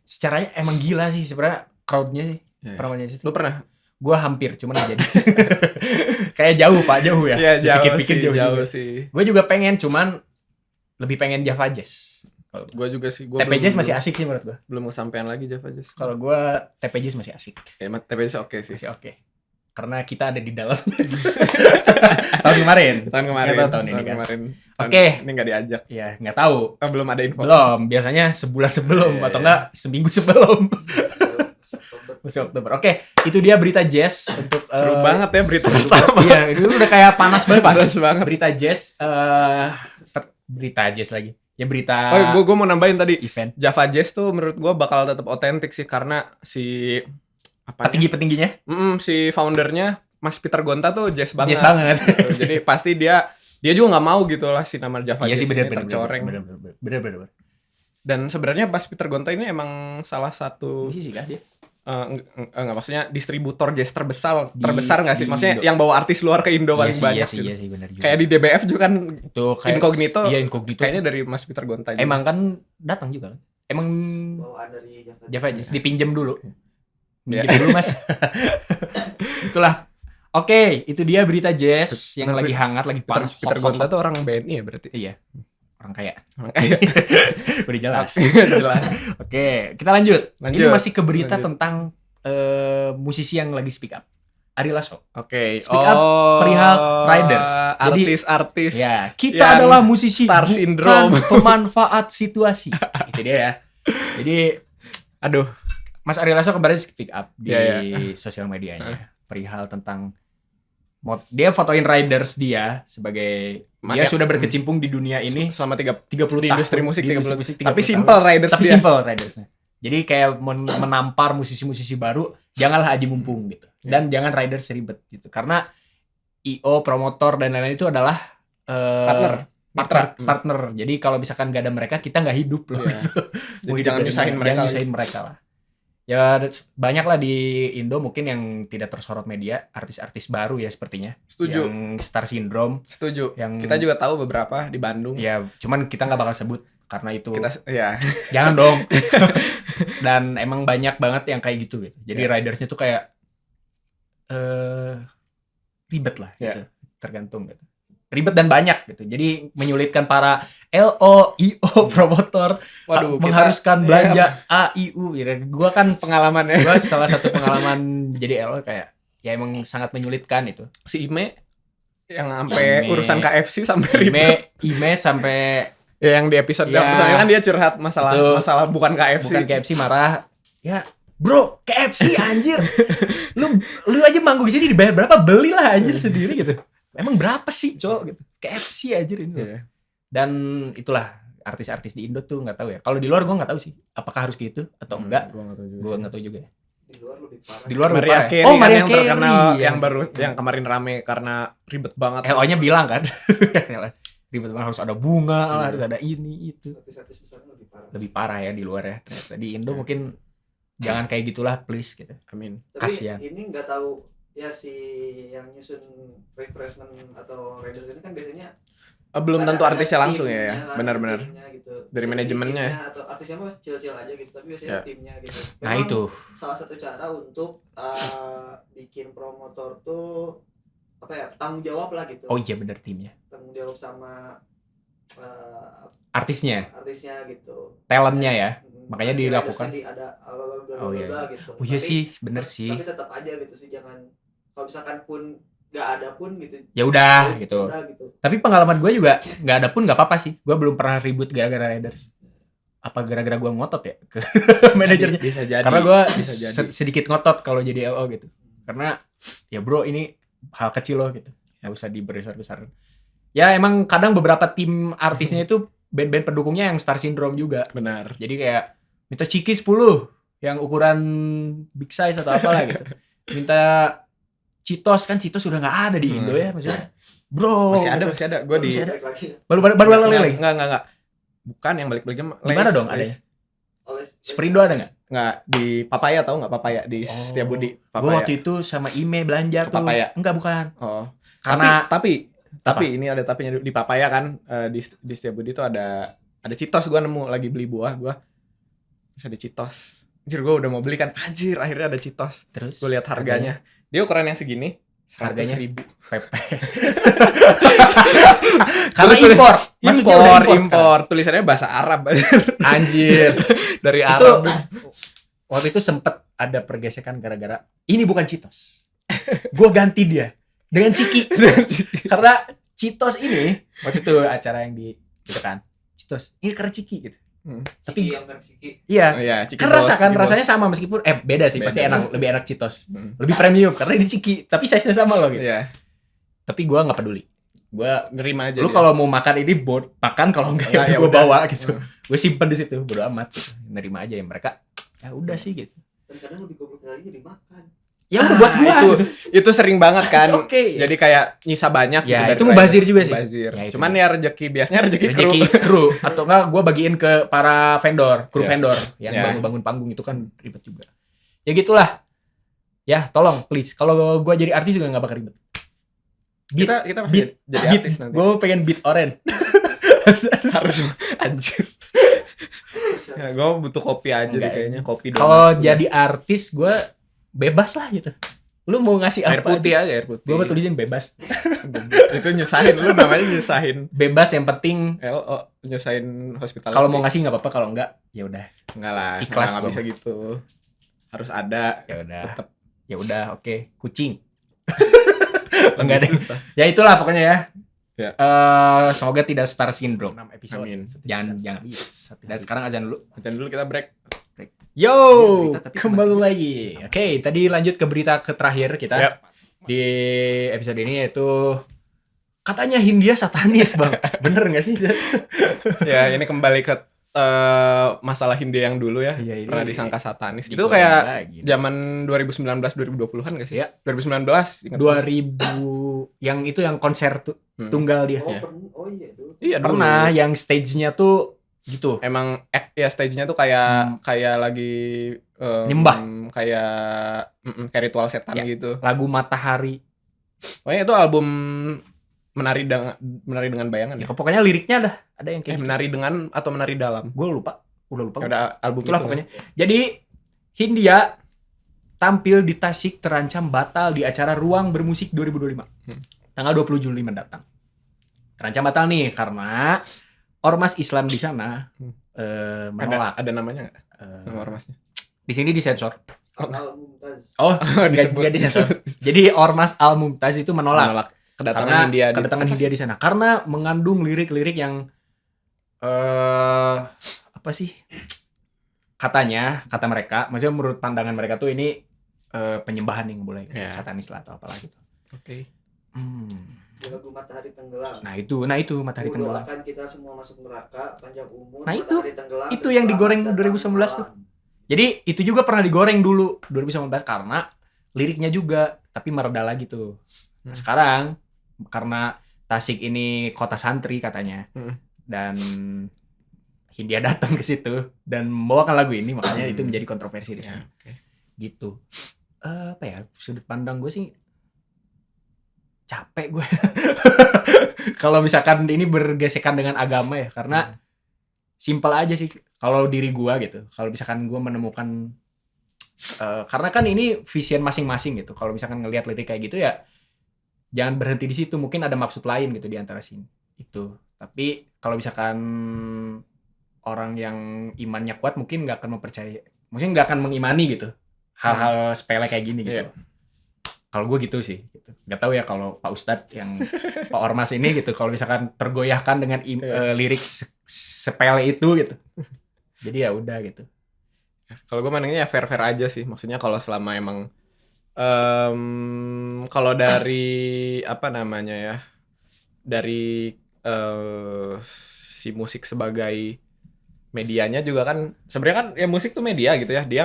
secaranya emang gila sih sebenarnya crowdnya sih. Ya. Prambanan Jazz itu. Lu pernah? Gue hampir cuman nggak jadi. Kayak jauh pak, jauh ya. Iya, jauh Pikir-pikir sih, jauh juga. sih. Gue juga pengen, cuman lebih pengen Java Jazz. Kalau Gue juga sih. TP Jazz masih asik sih menurut gue. belum kesampaian lagi Java Jazz. Kalau gue TP Jazz masih asik, TP Jazz oke sih. masih oke. Karena kita ada di dalam. Tahun kemarin. Tahun kemarin. Nggak tahu tahun ini kan. kemarin. Oke. Ini nggak diajak. Ya nggak tahu. Belum ada info. Belum. Biasanya sebulan sebelum Iya, atau iya. enggak seminggu sebelum. Oktober. Masih Oktober. Oke, itu dia berita jazz untuk Seru banget ya berita seru pertama. banget. Iya, itu udah kayak panas banget. Pak. Panas banget. Berita jazz berita jazz lagi. Ya berita Oh, gue mau nambahin tadi. event. Java Jazz tuh menurut gue bakal tetap otentik sih karena si Petinggi-petingginya si foundernya Mas Peter Gonta tuh jazz banget. jazz banget. Gitu. Jadi pasti dia juga nggak mau gitu lah si nama Java Iya Jazz sih bener ini tercoreng. bener. Dan sebenarnya Mas Peter Gonta ini emang salah satu Musisi kah dia? enggak maksudnya distributor jazz terbesar Di- nggak sih? di Maksudnya Indo. yang bawa artis luar ke Indo paling banyak Iya gitu. sih bener juga. Kayak di DBF juga kan itu kayak Incognito. Iya, Incognito. Kayaknya dari Mas Peter Gonta juga. Emang kan datang juga kan. Emang Bawaan dari Java Java Jazz. Jazz dipinjem dulu. Iya. Pinjem dulu, Mas. Itulah. Oke, itu dia berita jazz yang lagi hangat, lagi Peter, panas. Peter Gonta tuh orang BNI ya berarti. Iya. Orang kaya. Makanya Udah jelas. jelas. Oke, kita lanjut. Ini Lanjut. masih ke berita Lanjut. tentang musisi yang lagi speak up. Ari Lasso. Oke. Speak up perihal riders. Jadi, Artis-artis. Ya, kita Yang adalah musisi star bukan syndrome. pemanfaat situasi. Itu dia ya. Jadi Aduh. Mas Ari Lasso kemarin speak up di Iya, sosial medianya perihal tentang dia fotoin riders dia sebagai dia Ya. sudah berkecimpung di dunia ini Selama 30 di industri tahun, musik di 30. industri musik Tapi 30 simple tahun. riders Tapi dia. simple ridersnya. Jadi kayak menampar musisi-musisi baru, janganlah aji mumpung gitu. Dan jangan riders ribet gitu. Karena IO, promotor dan lain-lain itu adalah partner. Jadi kalau misalkan gak ada mereka, kita nggak hidup loh. Iya. Gitu. Jadi Mau hidup jangan dari nyusahin mana, mereka jangan lagi. nyusahin mereka lah. Ya banyak lah di Indo mungkin yang tidak tersorot media, artis-artis baru ya sepertinya. Setuju. Yang star syndrome. Setuju. Yang Kita juga tahu beberapa di Bandung. Ya cuman kita nggak bakal sebut karena itu Ya. jangan dong. Dan emang banyak banget yang kayak gitu gitu. Jadi Ya. ridersnya tuh kayak ribet lah Ya. gitu. Tergantung gitu. Ribet dan banyak gitu. Jadi menyulitkan para LO, IO, promotor Waduh, mengharuskan kita- belanja A, I, U gitu. Gua kan pengalaman ya. gua salah satu pengalaman jadi LO kayak ya emang sangat menyulitkan itu. Si Ime yang sampai Ime. urusan KFC sampai ribet. Ime sampai Ya, yang di episode Ya. episode kan dia curhat masalah Itu. masalah bukan KFC. bukan KFC marah. Ya, bro, KFC anjir. lu aja manggung di sini dibayar berapa? Belilah anjir sendiri gitu. Emang berapa sih, Cok gitu. KFC anjir ini. Iya. Dan itulah artis-artis di Indo tuh nggak tahu ya. Kalau di luar gua nggak tahu sih apakah harus gitu atau enggak. Gua nggak tahu juga. Gua sih. nggak tahu juga ya. Di luar lebih parah. Di luar lebih Maria parah ya? Carey Oh, kan Maria yang terkenal Carey. yang baru yang kemarin rame karena ribet banget. LO-nya bilang kan. Ribet banget harus ada bunga lah, harus ada ini itu. Artis-artis besar lebih parah. Lebih parah ya di luar ya ternyata. Di Indo mungkin jangan kayak gitulah please gitu. Amin. Tapi Kasian. ini nggak tahu ya si yang nyusun refreshment atau riders ini kan biasanya Belum tentu ada artisnya langsung timnya ya. lah, Benar-benar. timnya gitu. Dari Bisa manajemennya. timnya atau artisnya mah chill-chill aja gitu, tapi biasanya Ya. timnya gitu. Nah Memang itu. salah satu cara untuk bikin promotor tuh apa ya, tanggung jawab lah gitu. Oh iya benar timnya. Tanggung jawab sama Artisnya, artisnya gitu. talentnya ya. Makanya Si dilakukan. ridersnya ada Oh, iya. gitu. Oh iya Tapi- sih, bener sih. Tapi tetap aja gitu sih, jangan kalau misalkan pun nggak ada pun gitu. Ya udah ya gitu. udah gitu. Tapi pengalaman gue juga nggak ada pun nggak apa-apa sih. Gue belum pernah ribut gara-gara riders. apa gara-gara gue ngotot ya ke manajernya. Bisa jadi. Karena gue bisa jadi. sedikit ngotot kalau jadi LO gitu. Karena ya bro ini hal kecil loh gitu. Gak usah dibesar-besarin. Ya emang kadang beberapa tim artisnya itu band-band pendukungnya yang star syndrome juga. Benar. Jadi kayak minta ciki 10 yang ukuran big size atau apalah gitu. Minta Citos kan Citos udah nggak ada di Indo ya maksudnya. Bro. Masih ada. Gue di Masih ada lagi. baru lagi. Enggak. Bukan yang balik-balik Di mana dong adanya? Sperindo ada nggak? Enggak, di Papaya, tahu nggak Papaya di Setiabudi Gue Papaya. waktu itu sama Ime belanja Ke tuh. Papaya? Enggak bukan. Oh. Karena Tapi ini ada tapinya di Papaya kan, di Setiabudi tuh ada Citos. Gue nemu lagi beli buah gue. Terus ada Citos. Anjir, gue udah mau beli kan. Anjir, akhirnya ada Citos. terus Gue lihat harganya. Dia ukuran yang segini. Harganya 100.000. PP. Karena impor. Maksudnya udah sekarang. Impor. Tulisannya bahasa Arab. Anjir. Dari Itu Arab. waktu itu sempet ada pergesekan gara-gara ini bukan Citos. Gue ganti dia dengan Ciki. Karena Citos ini waktu itu acara yang di gitu kan. Citos. Ini karena Ciki gitu. Tapi yang Meksiki. Iya. Oh, iya, Ciki Kan Bos, rasakan Ciki Bos. rasanya sama meskipun beda sih, pasti Beda. lebih enak Citos. Lebih premium karena ini Ciki, tapi size-nya sama loh gitu. Iya. Tapi gua enggak peduli. Gua Nerima aja. lu dia. kalau mau makan ini makan, kalau enggak Nah, ya ya gua udah. bawa gitu. Gue simpen di situ, bodo amat gitu. Nerima aja ya mereka. Ya udah sih gitu. Dan kadang lebih goblok lagi dimakan. Ya udah buat gua itu gitu. itu sering banget kan. It's okay. Jadi kayak nyisa banyak Ya, dari itu mubazir juga sih. Mubazir. Ya, itu Cuman juga. ya rezeki biasanya rezeki kru. Rezeki kru atau enggak gua bagiin ke para vendor, kru Iya. vendor yang Iya. bangun-bangun panggung itu kan ribet juga. Ya gitulah. Ya, tolong please. Kalau gua jadi artis juga enggak bakal ribet. Kita pasti beat, jadi beat. artis nanti. Gue pengen beat oren. Harus anjir. Ya, gue butuh kopi aja deh Enggak. kayaknya, kopi doang. Kalau jadi artis gue bebas lah gitu. Lu mau ngasih air apa? putih aja, air putih. Gue tulisin bebas. Itu nyusahin lu, namanya nyusahin. Bebas yang penting. LO nyusahin hospital. Kalau mau ngasih nggak apa-apa, kalau enggak ya udah. enggak lah, Ikhlas nggak gua. bisa gitu. Harus ada. Ya udah. Tetap Ya udah, oke. Kucing. Enggak deh. susah. Ya itulah pokoknya ya. Ya. Semoga tidak star syndrome 6 episode. Amin. Jangan. Dan sekarang azan dulu. Dan dulu kita break. Yo, Berita, tapi kembali lagi. Oke, tadi lanjut ke berita terakhir kita Yap. di episode ini, yaitu katanya Hindia satanis, Bang. Bener nggak sih? Ya, ini kembali ke masalah Hindia yang dulu ya. Iya, ini Pernah disangka satanis. Itu digoreng kayak lagi. zaman 2019-2020-an gak sih? Iya. 2019. ingat 2000 yang itu yang konser tunggal dia. Oh, Iya. oh iya dulu. Iya, dulu. Pernah yang stage-nya tuh gitu. Emang ya stage-nya tuh kayak lagi Nyembah. kayak ritual setan Ya. gitu. Lagu Matahari. Pokoknya itu album menari dengan bayangan Ya, ya. pokoknya liriknya ada yang kayak gitu. Menari dengan atau menari dalam. Gue lupa. Udah lupa. Ya udah album Itulah itu. pokoknya. Jadi Hindia tampil di Tasik terancam batal di acara Ruang Bermusik 2025. Tanggal 20 Juli mendatang. Terancam batal nih karena ormas Islam di sana menolak. Ada namanya enggak? Eh, Nama ormasnya. di sini disensor. Al Mumtaz. Oh, nggak disensor. Jadi ormas Al Mumtaz itu menolak kedatangan karena Hindia kedatangan Hindia di sana karena mengandung lirik-lirik yang apa sih? Kata mereka, maksudnya menurut pandangan mereka tuh ini penyembahan yang boleh Ya. satanis lah atau apalah gitu. Oke. Di lagu Matahari Tenggelam. Nah itu Matahari Bodoh Tenggelam. akan kita semua masuk neraka, panjang umur. Nah, itu. Matahari Tenggelam, Itu yang digoreng dan 2019 tuh. Jadi itu juga pernah digoreng dulu 2019 karena liriknya juga, tapi mereda lagi tuh. Nah, sekarang karena Tasik ini kota santri katanya, dan Hindia datang ke situ dan membawakan lagu ini, makanya itu menjadi kontroversi di Ya, sana. oke. Gitu. Apa ya, sudut pandang gue sih capek gue kalau misalkan ini bergesekan dengan agama ya, karena simpel aja sih kalau diri gue gitu. Kalau misalkan gue menemukan karena kan ini vision masing-masing gitu. Kalau misalkan ngelihat lirik kayak gitu ya jangan berhenti di situ, mungkin ada maksud lain gitu di antara sini itu. Tapi kalau misalkan orang yang imannya kuat mungkin nggak akan mempercayai, mungkin nggak akan mengimani gitu hal-hal sepele kayak gini gitu. Iya. Kalau gue gitu sih, gitu. Nggak tahu ya kalau Pak Ustadz yang Pak Ormas ini gitu, kalau misalkan tergoyahkan dengan lirik sepele itu gitu, Jadi ya udah gitu. Kalau gue mandangnya ya fair-fair aja sih. Maksudnya kalau selama emang kalau dari apa namanya ya, dari si musik sebagai medianya juga kan sebenarnya kan ya musik tuh media gitu ya. Dia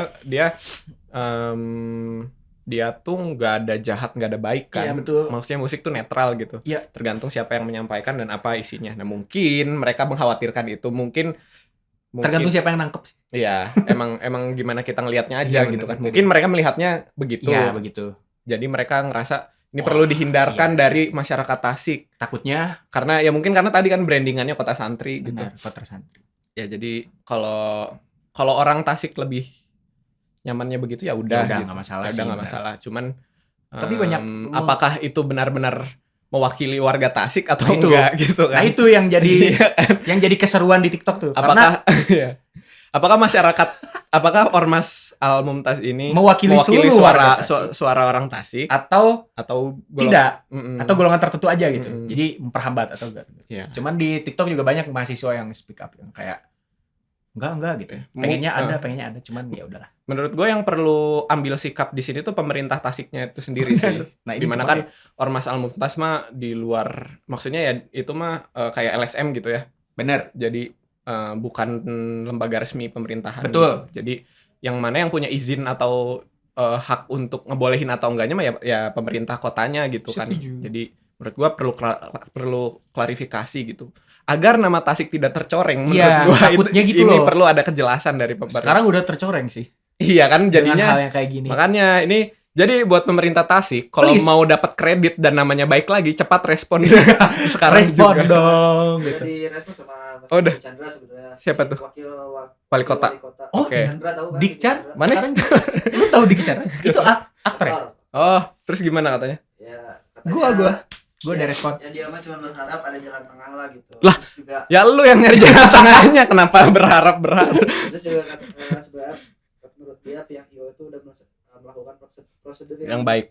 dia tuh nggak ada jahat nggak ada baik kan. Iya, betul. Maksudnya musik tuh netral gitu. Iya. Tergantung siapa yang menyampaikan dan apa isinya. Nah mungkin mereka mengkhawatirkan itu mungkin Tergantung siapa yang nangkep sih. Iya, emang gimana kita ngelihatnya aja Iya, gitu bener, kan. betul. Mungkin mereka melihatnya begitu. Iya, begitu. Jadi mereka ngerasa ini perlu dihindarkan dari masyarakat Tasik. Takutnya Karena ya mungkin karena tadi kan brandingannya kota santri gitu. benar kota santri. Ya jadi kalau orang Tasik lebih nyamannya begitu ya udah udah, gitu. nggak masalah Ya sih, udah nggak benar. masalah. Cuman Tapi banyak apakah itu benar-benar mewakili warga Tasik atau Nah, itu. enggak gitu kan? Nah, itu yang jadi Iya. yang jadi keseruan di TikTok tuh. Apakah ya. Apakah Ormas Al Mumtaz ini Mewakili seluruh warga Tasik. suara orang Tasik atau tidak Mm-mm. atau golongan tertentu aja gitu. Mm-mm. Jadi memperhambat atau enggak. Iya. Cuman di TikTok juga banyak mahasiswa yang speak up yang kayak enggak gitu. Pengennya ada, cuman ya udahlah. Menurut gue yang perlu ambil sikap di sini tuh pemerintah Tasiknya itu sendiri sih. Nah, ini Dimana gimana kan Ormas Al Mumtaz mah di luar, maksudnya ya itu mah kayak LSM gitu ya. Bener. Jadi bukan lembaga resmi pemerintahan. Betul. Gitu. Jadi yang mana yang punya izin atau hak untuk ngebolehin atau enggaknya mah ya pemerintah kotanya gitu kan. Setuju. Jadi menurut gua perlu klarifikasi gitu. Agar nama Tasik tidak tercoreng menurut Iya, gua takutnya gitu ini loh. perlu ada kejelasan dari pemerintah. Sekarang udah tercoreng sih. Iya kan Dengan jadinya hal yang kayak gini. makanya ini jadi buat pemerintah Tasik kalau Please. mau dapat kredit dan namanya baik lagi cepat respon sekarang Respon juga. dong Udah gitu. direspon sama Mas Oh, udah. Chandra sebenarnya. Siapa Si tuh? Wali kota. Oh, Oke. Chandra tahu kan? Dik Chan? Chandra? Mana? Sekarang lu tahu Dik Chan? Itu aktor ya? Oh, terus gimana katanya? Ya, katanya, Gua ya, ada respon. Ya dia mah cuma berharap ada jalan tengah lah gitu. Lah. Terus juga Ya lu yang nyari jalan tengahnya kenapa berharap. terus juga sebenarnya menurut dia pihak IO itu udah melakukan prosedur Yang baik.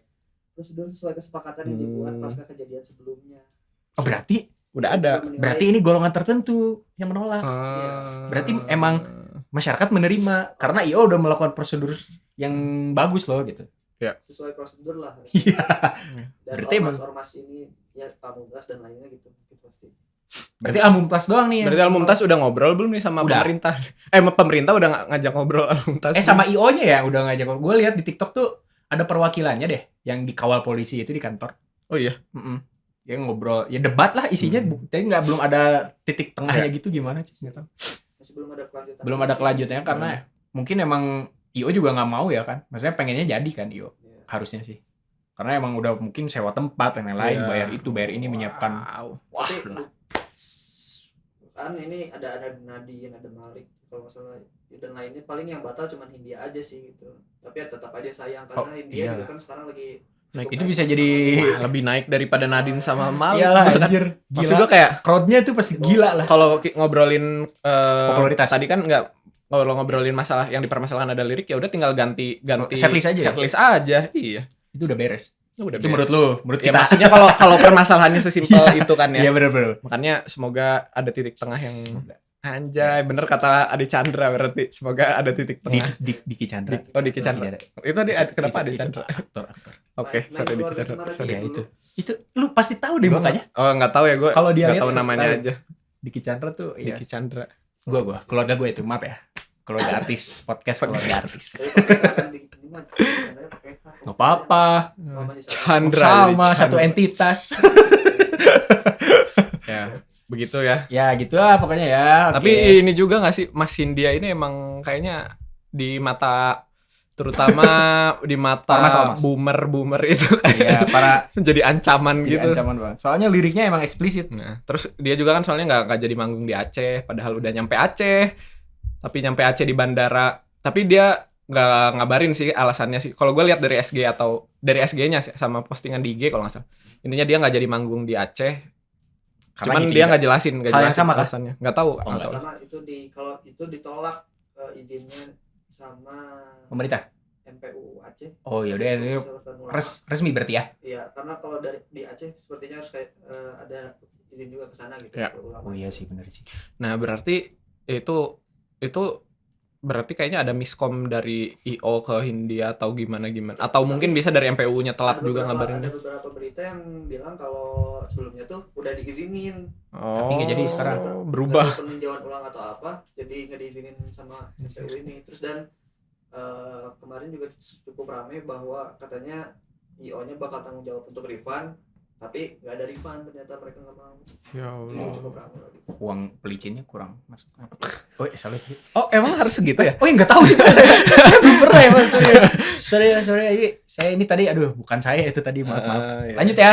prosedur sesuai kesepakatan yang dibuat pasca kejadian sebelumnya. Oh, berarti Udah ada. berarti ini golongan tertentu yang menolak. Berarti emang masyarakat menerima karena IO udah melakukan prosedur yang bagus loh gitu. sesuai prosedur lah. Iya. Dan Berarti ormas ini ya Pamungkas dan lainnya gitu pasti. Berarti album plus doang nih. Berarti Al Mumtaz udah ngobrol belum nih sama Udah. pemerintah? Pemerintah udah ngajak ngobrol Al Mumtaz. sama IO-nya ya udah ngajak. Gue lihat di TikTok tuh ada perwakilannya deh yang dikawal polisi itu di kantor. Oh iya. Ya ngobrol, ya debat lah isinya, tapi belum ada titik tengahnya gitu gimana sih nggak tahu. Masih belum ada kelanjutan. Belum ada kelanjutannya karena mungkin emang IO juga nggak mau ya kan, maksudnya pengennya jadi kan IO Iya. harusnya sih, karena emang udah mungkin sewa tempat dan lain-lain, Iya. bayar itu bayar ini menyiapkan. Wah Tapi, lah. kan ini ada Nadine, ada Malik kalau nggak salah dan lainnya, paling yang batal cuman Hindia aja sih gitu. Tapi ya tetap aja sayang karena Hindia juga kan sekarang lagi Naik. Itu bisa jadi Wah, lebih naik daripada Nadine sama Malik. iyalah Bahkan- anjir, Maksud gila. gua kayak Crowdnya tuh pasti gila lah. kalau ngobrolin Popularitas. tadi kan nggak, kalau ngobrolin masalah yang dipermasalahkan ada lirik ya udah tinggal ganti Setlist aja ya? setlist aja. Iya. Itu udah beres. Udah Itu beres. menurut lu, menurut Ya kita. maksudnya kalau permasalahannya sesimpel itu kan Iya ya. benar-benar. Makanya semoga ada titik tengah yang anjay, bener kata Adi Chandra berarti. Semoga ada titik tengah. Diki Chandra. Diki Chandra. Itu kenapa Adi Chandra? Aktor. Oke, sorry Diki Chandra. Sorry. Ya itu lu pasti tahu deh mukanya. Oh, enggak tahu ya gue. Kalau dia Enggak lihat tahu pasti namanya tahu. aja. Diki Chandra tuh ya. Diki Chandra. Gua keluarga gue itu, maaf ya. Keluarga artis, podcast keluarga artis. Nggak apa-apa. Chandra. Sama jadi satu Chandra. entitas. Ya, begitu ya. Ya gitu lah pokoknya ya. Tapi Oke. ini juga gak sih Mas Hindia ini emang kayaknya di mata, terutama di mata Ormas. boomer itu kayak ya para jadi ancaman jadi gitu. ancaman banget. Soalnya liriknya emang eksplisit. Nah, terus dia juga kan soalnya nggak jadi manggung di Aceh, padahal udah nyampe Aceh, tapi nyampe Aceh di bandara, tapi dia nggak ngabarin sih alasannya sih. Kalau gue lihat dari SG atau dari SG-nya sih, sama postingan di IG kalau nggak salah, intinya dia nggak jadi manggung di Aceh. Karena Cuman gitu dia juga. nggak jelasin, nggak Hal yang jelasin sama kah? alasannya. Nggak tahu. Oh, nggak tahu. Sama itu kalau itu ditolak izinnya sama Pemerintah. MPU Aceh. Oh ya udah ini Persatuan Ulama. resmi berarti ya. Iya, karena kalau di Aceh sepertinya harus kayak ada izin juga ke sana gitu Ya. ke ulama. Oh iya sih benar sih. Nah, berarti itu berarti kayaknya ada miskom dari IO ke Hindia atau gimana atau mungkin bisa dari MPU-nya telat juga ngabarinnya. Ada beberapa berita yang bilang kalau sebelumnya tuh udah diizinin. Tapi nggak jadi sekarang. Berubah. Nggak tahu peninjauan ulang atau apa, jadi nggak diizinin sama MPU ini. Terus dan kemarin juga cukup ramai bahwa katanya IO-nya bakal tanggung jawab untuk refund, tapi nggak ada refund, ternyata mereka nggak mau. Ya Jadi Allah. cukup ramai lagi. Uang pelicinnya kurang masuk. Oh, salah sih. Oh, emang harus segitu ya? Oh, nggak tahu sih Pak. Saya belum pernah ya Mas. Sorry. Saya ini tadi bukan saya itu tadi, maaf. Iya. Lanjut ya.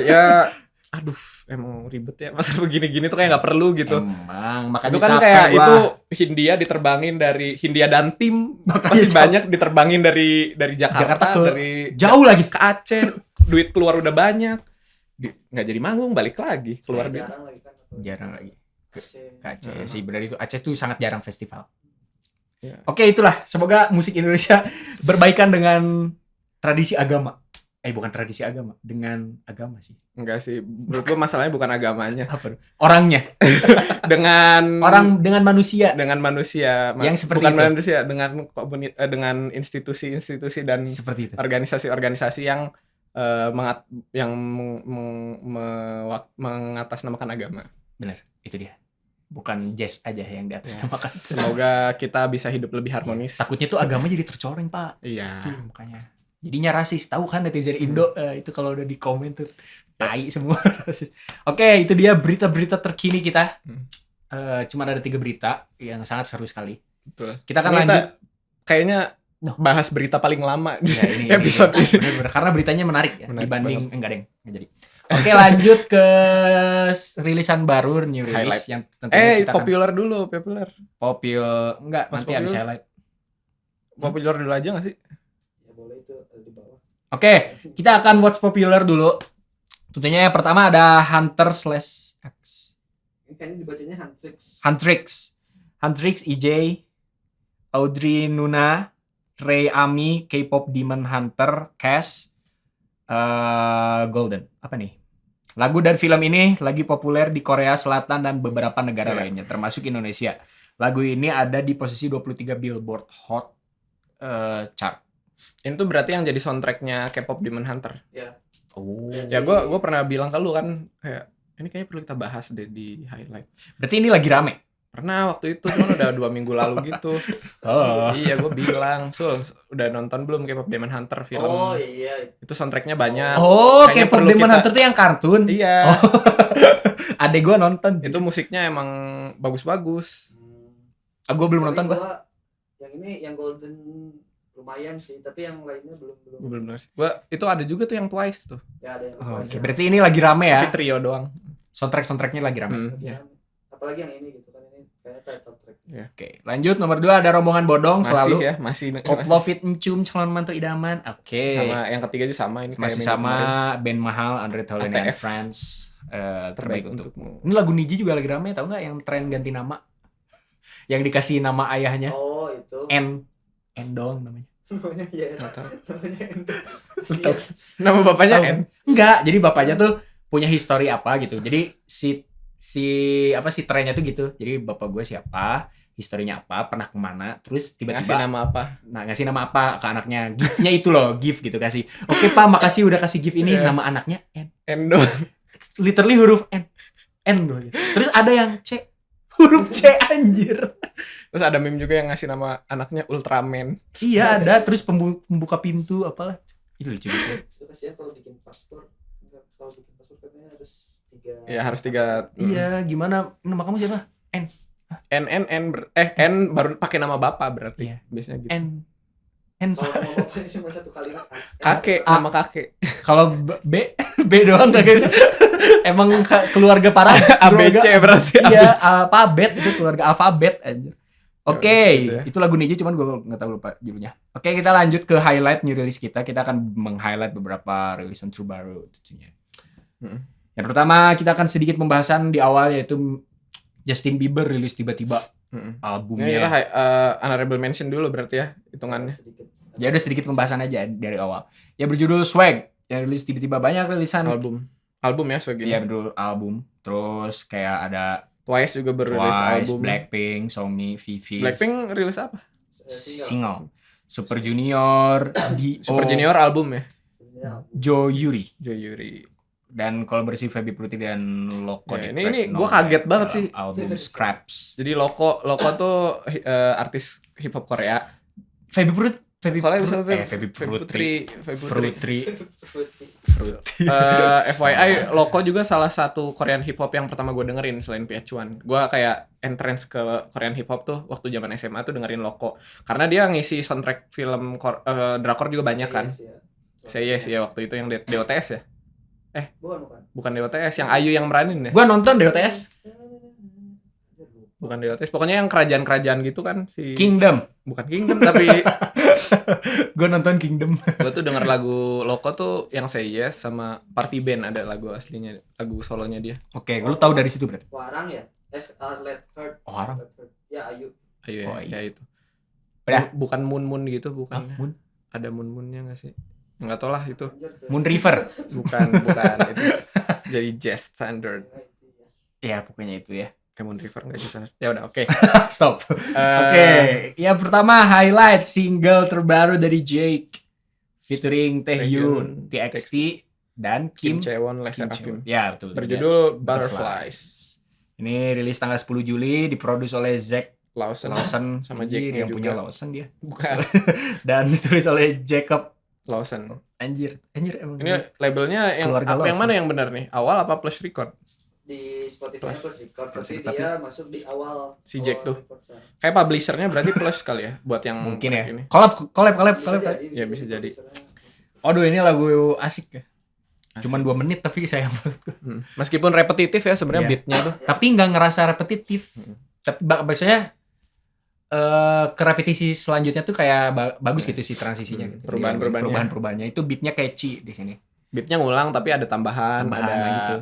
Ya, aduh, emang ribet ya masa begini-gini tuh kayak nggak perlu gitu. Emang makanya Itu kan capek kayak gua. itu Hindia diterbangin dari Hindia dan tim Makanya masih capek. banyak diterbangin dari Jakarta ke- dari jauh lagi. ke Aceh, duit keluar udah banyak. Nggak jadi manggung, balik lagi keluar duit. Jarang lagi kan. Jarang lagi. Aceh. Ke Aceh sih, benar itu. Aceh tuh sangat jarang festival. Ya. Oke, itulah. Semoga musik Indonesia berbaikan dengan tradisi agama. Bukan tradisi agama, dengan agama sih. Enggak sih, menurut gua masalahnya bukan agamanya, Apa? Orangnya. dengan Dengan manusia dengan manusia Yang seperti bukan itu. manusia dengan institusi-institusi dan seperti itu. organisasi-organisasi yang mengatasnamakan agama. Benar, itu dia. Bukan jazz aja yang di atas namakan. Semoga kita bisa hidup lebih harmonis. Takutnya tuh agama jadi tercoreng, Pak. Iya. Tuh, makanya. Jadinya rasis. Tahu kan netizen Indo itu kalau udah di komen tuh tai semua rasis. Oke, itu dia berita-berita terkini kita. Cuma ada 3 berita yang sangat seru sekali. Betul. Kita akan Ini lanjut. Kayaknya bahas berita paling lama di Ya, ini episode ini. Bener-bener. Karena beritanya menarik ya. Menarik dibanding enggak deng, enggak jadi. Oke, lanjut ke rilisan baru, new release Highlight. yang tentunya kita akan Populer dulu, populer. enggak, Mas nanti habis popular? highlight. Populer dulu aja nggak sih? Ya boleh itu ada di bawah. Oke, kita akan watch popular dulu. Tentunya yang pertama ada Hunter/X. Ini kayaknya dibacanya Huntrix, EJ, Audrey Nuna, Ray Ami, K-pop Demon Hunter, Cass, Golden. Apa nih? Lagu dan film ini lagi populer di Korea Selatan dan beberapa negara lainnya, termasuk Indonesia. Lagu ini ada di posisi 23 Billboard Hot chart. Ini tuh berarti yang jadi soundtracknya K-pop Demon Hunter. Ya. Oh. Ya gue pernah bilang ke lu kan kayak ini kayaknya perlu kita bahas deh di highlight. Berarti ini lagi rame. Pernah waktu itu cuman udah 2 minggu lalu gitu. Oh. Iya gue bilang, Sul udah nonton belum K-pop Demon Hunter film? Oh iya. Itu soundtracknya banyak. Oh, Kayaknya K-pop perlu Demon kita- Hunter tuh yang kartun. Iya. Adek gua nonton. Itu musiknya emang bagus-bagus. Gua belum Tapi nonton gua. Yang ini yang Golden lumayan sih, tapi yang lainnya belum. Gue belum bener sih. Itu ada juga tuh yang Twice tuh. Ya ada yang Oh, Twice Oke, yang- berarti ini lagi rame ya. Tapi trio doang. Soundtracknya lagi rame. lagi Iya. rame. Apalagi yang ini gitu kan, ini kayaknya title track. Oke, lanjut nomor 2 ada rombongan bodong selalu. Masih Koplofit Encum calon mantu idaman. Oke. sama yang ketiga juga sama ini Masih kayak minggu kemarin. sama band mahal Andre Tolen and ATF. Friends. Terbaik Terbaik untukmu. untukmu. Ini lagu Niji juga lagi rame, tahu nggak yang tren ganti nama? Yang dikasih nama ayahnya Oh itu. N doang namanya. Namanya ya. Nggak tahu. Namanya Tahu. Nama bapaknya Tahu. N. Enggak, jadi bapaknya tuh punya history apa gitu. Jadi si trennya tuh gitu. Jadi bapak gue siapa, historinya apa, pernah kemana, terus Ngasih tiba-tiba nama apa? ngasih nama apa ke anaknya. Gift-nya itu loh, gift gitu kasih. Oke Pak, makasih udah kasih gift ini. Iya. Nama anaknya N. N doang. Literally huruf N. N doang gitu. Terus ada yang C. Huruf C anjir. Terus ada meme juga yang ngasih nama anaknya Ultraman. Iya ada. Terus pembuka pintu apalah. Itu lucu lucu. Itu kasihan kalau bikin paspor. Kalau bikin paspor katanya harus 3. Ya harus 3. Iya, gimana? Nama kamu siapa? N baru pakai nama bapak berarti. Iya. Biasanya gitu. N Kalau nama bapaknya cuma satu kalimat. Kakek, A. nama kakek. Kalau B doang kagak. Emang keluarga parah. ABC berarti. Iya, alfabet itu keluarga alfabet anjir. Oke, gitu ya. itu lagu Niji cuman gue nggak tahu lupa judulnya. Oke, kita lanjut ke highlight new release kita. Kita akan meng-highlight beberapa rilisan terbaru tentunya. Yang pertama kita akan sedikit pembahasan di awal yaitu Justin Bieber rilis tiba-tiba Ini kita albumnya. honorable mention dulu berarti ya hitungannya. Sedikit. Ya udah sedikit pembahasan aja dari awal. Ya berjudul Swag yang rilis tiba-tiba banyak rilisan. Album ya swag Iya ini. betul album. Terus kayak ada Twice juga berilis Twice, album. Blackpink, Somi, Vivi. Blackpink rilis apa? Single. Super Junior, Super Junior album ya. Jo Yuri. Jo Yuri. Dan kolaborasi Feby Pruti dan Loko Ya, di ini track gua No kaget Name banget dalam sih. album Scraps. Jadi Loko tuh artis hip hop Korea. Feby Pruti Kalau bisa Feby Pruti. Fruity. Fruity. FYI, Loko juga salah satu Korean hip hop yang pertama gue dengerin selain PH1. Gue kayak entrance ke Korean hip hop tuh waktu zaman SMA tuh dengerin Loko. Karena dia ngisi soundtrack film drakor juga banyak kan. Say Yes ya waktu itu yang DOTS ya. Bukan DOTS, yang Ayu yang meranin ya. Gua nonton DOTS Bukan DOTS, pokoknya yang kerajaan-kerajaan gitu kan si Kingdom. bukan Kingdom tapi Gua nonton Kingdom. gue tuh denger lagu Loko tuh yang Say Yes sama Party Band ada lagu aslinya, lagu solonya dia. Oke, lu tahu dari situ berarti. Warang ya? Let Hurt. Oh, Warang. Ya, Ayu. Ayo Oh, ya, iya. ya itu. Udah. Bukan Moon gitu, bukan. Ah, Moon? Ada Moon-nya enggak sih? Enggak tahu lah itu. Anjir, tuh. Moon River. Bukan itu. Jadi jazz standard. Ya, pokoknya itu ya. Moon River enggak jazz standard. Ya udah, oke. Stop. Oke, yang pertama highlight single terbaru dari Jake featuring Taehyun, TXT dan Kim Kim Chaewon, Les Kim Seraphim. Chaewon. Ya, betul. Berjudul Butterflies. Ini rilis tanggal 10 Juli, diproduksi oleh Zack Lawson Lawson sama Anjir, Jake yang punya juga. Lawson dia. Bukan Dan ditulis oleh Jacob. Lawson. Anjir emang. Ini labelnya yang Keluarga yang Lawson. mana yang benar nih? Awal apa Plus Record? Di Spotify plus record, Plus tapi record, dia masuk di awal. Si Jack tuh. record sana. Kayak publishernya berarti Plus kali ya buat yang Mungkin ya. track ini. Collab. Ya, bisa jadi. publishernya. Aduh, ini lagu asik ya. Asik. Cuman 2 menit tapi sayang banget. Meskipun repetitif ya sebenarnya Iya. beatnya tuh. Tapi nggak ngerasa repetitif. Tapi biasanya ke repetisi selanjutnya tuh kayak bagus gitu sih transisinya gitu. Perubahan-perubahannya. Perubahannya itu beatnya catchy di sini. Beatnya ngulang tapi ada tambahan ada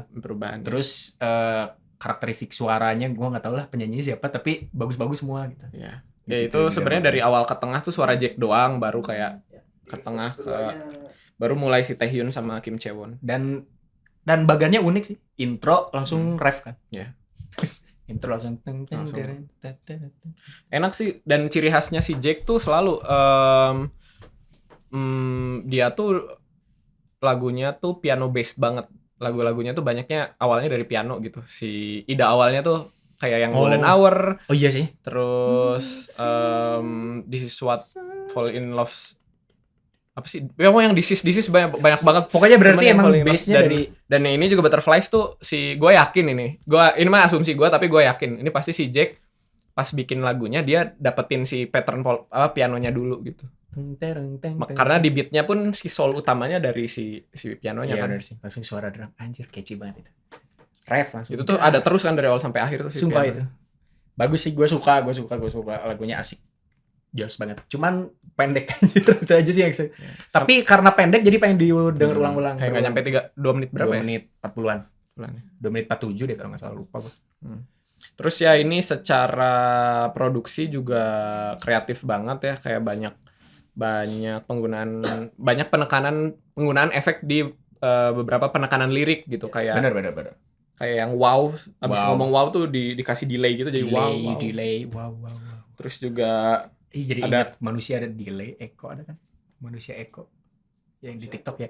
gitu. perubahan. Terus karakteristik suaranya gua nggak tahu lah penyanyinya siapa, tapi bagus-bagus semua gitu. ya. Di Ya situ itu juga sebenarnya bagus. dari awal ke tengah tuh suara Jack doang, baru kayak ke tengah ke baru mulai si Taehyun sama Kim Chaewon. Dan bagannya unik sih. Intro langsung ref kan. Ya. Intro langsung Langsung. Enak sih, dan ciri khasnya si Jack tuh selalu dia tuh lagunya tuh piano based banget. Lagu-lagunya tuh banyaknya awalnya dari piano gitu. Si ida awalnya tuh kayak yang Golden Hour, Oh iya sih. terus This Is What Fall in Love, apa sih? Ya yang This Is banyak banget. Pokoknya berarti Cuman yang emang Fall in Love base-nya dari dan yang ini juga Butterflies tuh gue yakin ini mah asumsi gue, tapi gue yakin ini pasti si Jack pas bikin lagunya dia dapetin si pattern pianonya dulu gitu. Karena di beatnya pun si soul utamanya dari si pianonya Iya kan. bener sih. Langsung suara drum. Anjir catchy banget itu. Ref langsung. Itu tuh ada terus kan dari awal sampai akhir tuh si Sumpah piano. itu. Bagus sih, gue suka lagunya asik. Jos banget. Cuman pendek anjir itu aja sih yang Tapi karena pendek jadi pengen didengar ulang-ulang. Kayak nggak nyampe 2 menit berapa 2 ya? menit 40-an. Bulannya. 2 menit 47 deh kalau nggak salah, lupa gue. Terus ya ini secara produksi juga kreatif banget ya, kayak banyak penggunaan efek di beberapa penekanan lirik gitu, kayak Bener. kayak yang wow, abis Wow. ngomong wow tuh dikasih delay gitu, jadi wow. Delay. Wow. Terus juga Jadi Ada- ingat manusia ada delay, Eko ada kan? Manusia Eko yang di TikTok ya.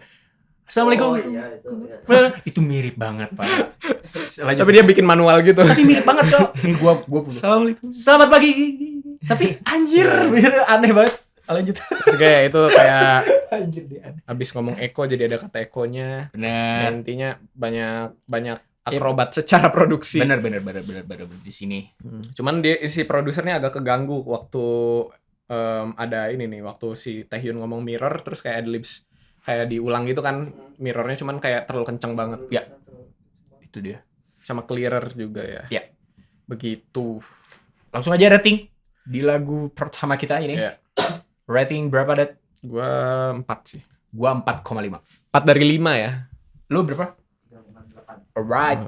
Assalamualaikum. Oh iya itu. Ya. Bener. Itu mirip banget, Pak. Lanjut. tapi dia bikin manual gitu. Tapi mirip banget, Cok. Ini gua dulu. Assalamualaikum. Selamat pagi. Tapi anjir, bener, aneh banget. Lanjut. Terus kayak itu kayak Anjir dia aneh. abis ngomong Eko jadi ada kata Ekonya. Ya, Bener. intinya banyak akrobat secara produksi. Bener di sini. Cuman si produsernya agak keganggu waktu ada ini nih, waktu si Taehyun ngomong mirror terus kayak adlibs kayak diulang gitu kan, mirrornya cuman kayak terlalu kenceng banget. Ya. Itu dia. Sama clearer juga ya. Ya. Begitu. Langsung aja rating di lagu pertama kita ini. Ya. Rating berapa, Det? Gua 4 sih. Gua 4,5. 4 dari 5 ya. Lu berapa? Alright.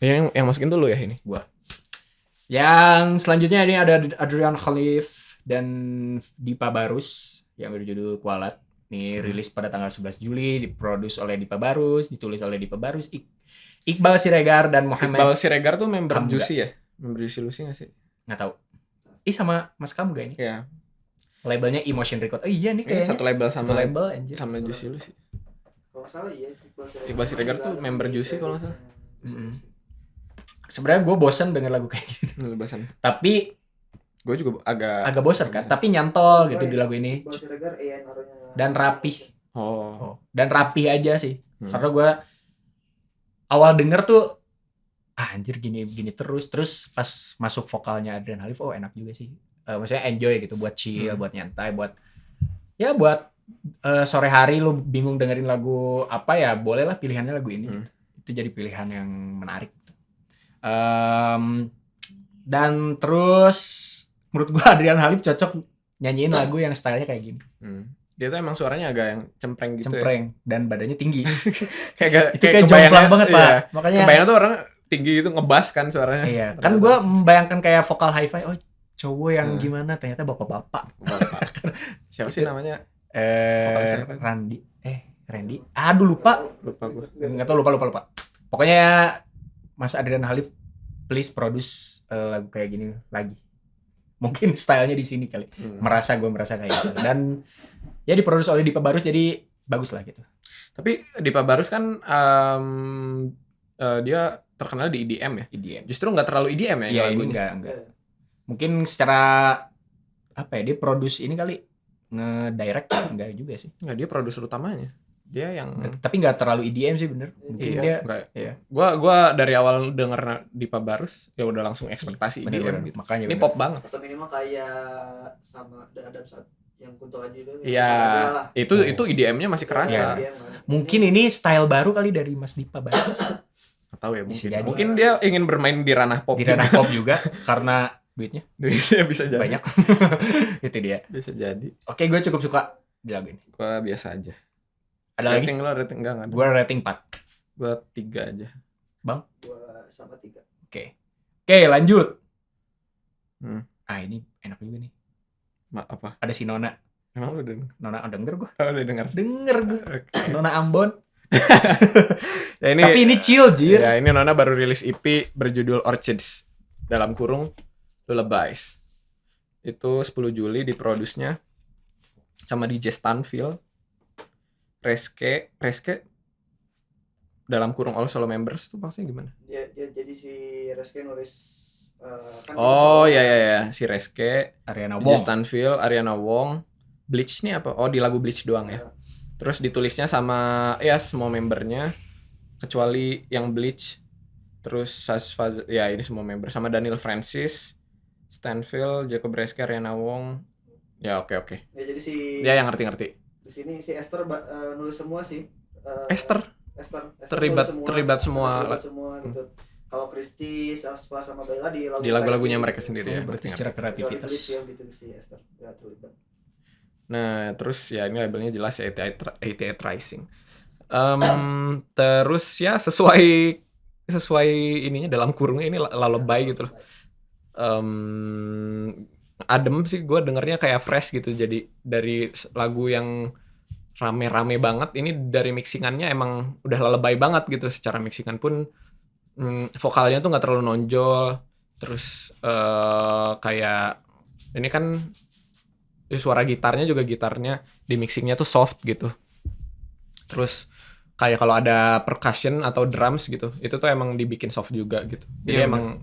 Yang masukin dulu ya ini. Gua. Yang selanjutnya ini ada Adrian Khalif dan Dipa Barus yang berjudul Kualat. Ini rilis pada tanggal 11 Juli, diproduksi oleh Dipa Barus, ditulis oleh Dipa Barus, Iqbal Siregar dan Muhammad Iqbal Siregar tuh member Kamga. Juicy ya? Member Juicy Lucy nggak sih? nggak tahu. Sama Mas Kamga ini. Iya. Labelnya Emotion Record. Oh iya nih Ini kayaknya. satu label Satu sama label anjir. sama Juicy Lucy. Kalau nggak salah iya Iqbal Siregar tuh member Juicy kalau nggak salah. Sebenarnya gue bosen denger lagu kayak gitu. Lebasan. Tapi Gue juga agak bosen kan. Tapi nyantol gitu di lagu ini. Iqbal Siregar A&R-nya Dan rapih. Oh. Dan rapih aja sih. Karena gue awal denger tuh anjir gini terus pas masuk vokalnya Adrian Halif enak juga sih. Maksudnya enjoy gitu buat chill, buat nyantai, buat sore hari lu bingung dengerin lagu apa ya, bolehlah pilihannya lagu ini. Itu jadi pilihan yang menarik. Dan terus menurut gua Adrian Halif cocok nyanyiin lagu yang stylenya kayak gini. Dia tuh emang suaranya agak yang cempreng gitu Cempreng dan badannya tinggi. Kayak Kayak kebayangnya- jomplang banget, Pak. iya. Makanya Kebayang tuh orang tinggi itu ngebas kan suaranya. iya, kan gua membayangkan kayak vokal hi-fi, cowok yang gimana, ternyata bapak-bapak. Siapa sih namanya? siapa? Randy. Aduh lupa Lupa gue. nggak tahu, lupa. Pokoknya Mas Adrian Halif, please produce lagu kayak gini lagi. Mungkin stylenya di sini kali. Gue merasa kayak gitu. Dan ya diproduksi oleh Dipa Barus, jadi bagus lah gitu. Tapi Dipa Barus kan dia terkenal di EDM ya. EDM. Justru nggak terlalu EDM ya Iya, ini lagunya. enggak. Mungkin secara apa ya, dia produce ini kali, nge-direct enggak juga sih. Nggak, dia produser utamanya. Dia yang Tapi enggak terlalu EDM sih, bener. Mungkin dia nggak. iya. Gua dari awal denger Dipa Barus ya udah langsung ekspektasi Bener, EDM gitu. makanya Ini bener. pop banget. atau minimal kayak sama Adam saat yang Kunto Aji itu. Iya, itu EDM-nya masih kerasa. Iya. Mungkin ini style baru kali dari Mas Dipa Barus. Nggak tahu ya, Bisa mungkin. jadi. Mungkin dia ingin bermain di ranah pop. Di ranah pop juga karena duitnya Bisa jadi. banyak. Itu dia. Bisa jadi. Oke, gue cukup suka di lagu ini. Gua biasa aja. Ada lagi? Rating lo rating enggak ada. Gue rating 4. Gua 3 aja. Gua sama 3. Oke, lanjut. Ini enak juga nih. Apa? Ada si Nona. Emang lu denger? Nona denger gue. Oh, udah denger. Denger gue. Nona Ambon. Ya, ini, Tapi ini chill, Jir. ya, ini Nona baru rilis EP berjudul Orchids. Dalam kurung Lullabies. Itu 10 Juli diproduksinya sama DJ Stanfield. Reske dalam kurung all solo members tuh maksudnya gimana? Jadi si Reske nulis kan Oh ya si Reske, Ariana DJ Wong. Stanfield, Ariana Wong. Bleach nih apa? Oh, di lagu Bleach doang ya. Terus ditulisnya sama ya semua membernya kecuali yang Bleach. Terus Sasfaz, ya ini semua member sama Daniel Francis, Stanfield, Jacob Reske, Ariana Wong. Ya oke. Ya jadi si Ya yang ngerti. di sini si Esther nulis semua sih. Esther Terlibat terlibat semua gitu. Kalau Kristi, Saspa sama Bella di lagu-lagunya mereka sendiri ya. Berarti ngerti. secara kreativitas. gitu si Esther nggak terlibat. Nah, terus ya ini labelnya jelas ya 88 Rising. Terus ya sesuai ininya dalam kurungnya ini lullaby gitu loh. Adem sih gue dengernya kayak fresh gitu. Jadi dari lagu yang rame-rame banget ini dari mixingannya emang udah lullaby banget gitu. Secara mixingan pun vokalnya tuh nggak terlalu nonjol. Terus kayak ini kan suara gitarnya di mixingnya tuh soft gitu. Terus kayak kalau ada percussion atau drums gitu, itu tuh emang dibikin soft juga gitu. Jadi Iya, emang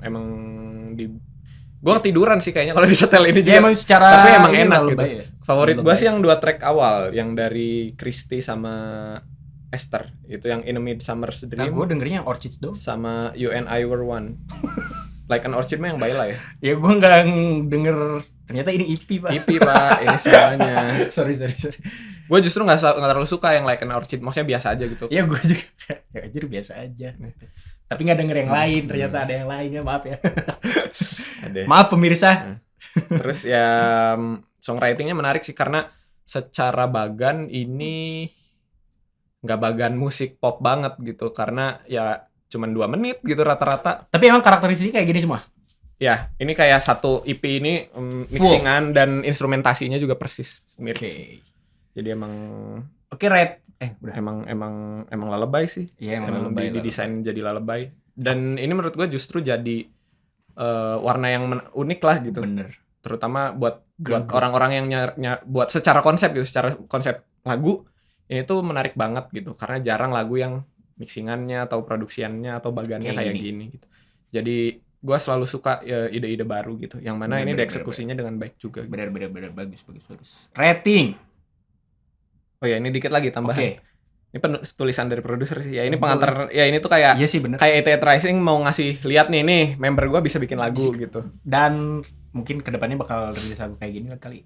gue ketiduran sih kayaknya kalau disetel ini juga. Ya emang secara tapi emang ini enak lullaby gitu. ya. Favorit gue Lullaby. sih yang 2 track awal, yang dari Christy sama Esther, itu yang In a Midsummer's Nah, Dream gue dengernya yang Orchids dong. sama You and I Were One. Like an Orchid mah yang Baila ya. Ya gue nggak denger, ternyata ini EP pak. EP Pak, ini semuanya. sorry. Gue justru nggak terlalu suka yang Like an Orchid, maksudnya biasa aja gitu. Ya gue juga ya anjir biasa aja. Tapi nggak denger yang lain, ternyata ada yang lainnya, maaf ya. Ada. Maaf pemirsa. Terus ya songwritingnya menarik sih karena secara bagan ini nggak bagan musik pop banget gitu, karena ya cuman 2 menit gitu rata-rata. Tapi emang karakteristiknya kayak gini semua. Ya ini kayak satu EP ini mixingan dan instrumentasinya juga persis mirip. Jadi emang Oke, Udah. Emang lalebay sih. Iya, Emang didesain jadi lalebay. Dan ini menurut gue justru jadi warna yang unik lah gitu. Bener. Terutama buat orang-orang yang buat secara konsep gitu, secara konsep lagu ini tuh menarik banget gitu. Karena jarang lagu yang mixingannya atau produksiannya atau bagannya kayak gini gitu. Jadi gue selalu suka ide-ide baru gitu. Yang mana ini dieksekusinya dengan baik juga. Gitu. Bener bagus. Rating. Oh ya, ini dikit lagi tambahan. Oke. Ini tulisan dari produser sih. Ya ini pengantar. Ya ini tuh kayak Iya sih bener. kayak ETH Rising mau ngasih lihat nih member gue bisa bikin lagu gitu. Dan mungkin kedepannya bakal rilis lagu kayak gini kali.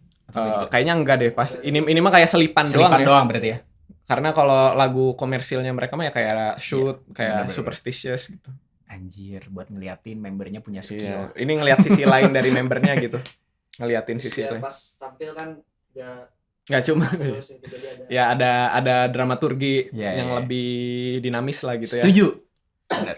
Kayaknya enggak deh. Pas ini mah kayak selipan doang ya. doang berarti ya. Karena kalau lagu komersilnya mereka mah ya kayak Shoot, kayak Superstitious gitu. Anjir, buat ngeliatin membernya punya skill. Iya. Ini ngelihat sisi lain dari membernya gitu. Ngeliatin sisi lain. Pas tampil kan Nggak cuma terus itu jadi ya ada dramaturgi Ya, yang ya. lebih dinamis lah gitu ya. Setuju. Bener.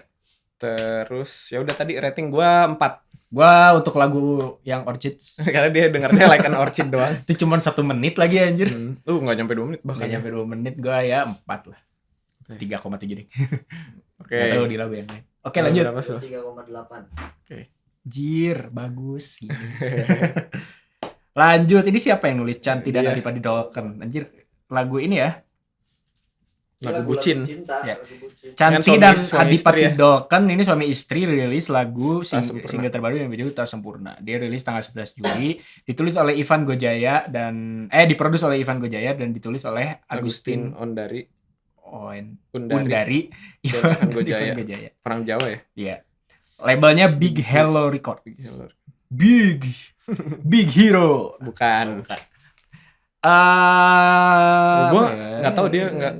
Terus ya udah tadi rating gua 4 Gua untuk lagu yang Orchids karena dia dengarnya like an orchid doang. itu cuma 1 menit lagi anjir. Nggak nyampe 2 menit Gak bahkan. nyampe 2 menit, gua ya 4 lah. Oke. 3,7 deh. Oke. Gak tahu di lagu yang lain. Oke, lanjut. Berapa, Sul? 3,8. Jir, bagus. Lanjut, ini siapa yang nulis? Cantik dan Iya. Adipati Dolken. Anjir, lagu ini ya. Lagu bucin. Cinta, Ya. lagu bucin. Cantik suami- dan suami Adipati istri ya? Dolken ini suami istri rilis lagu Sempurna. single terbaru yang video Tak Sempurna. Dia rilis tanggal 11 Juli, ditulis oleh Ivan Gojaya dan diproduksi oleh Ivan Gojaya dan ditulis oleh Agustin Ondari. Undari Ivan Gojaya. Ivan Gojaya. Orang Jawa ya. Iya. Labelnya Big Hello Record. Big Hero. Bukan. Ah, Gue nggak tahu dia nggak.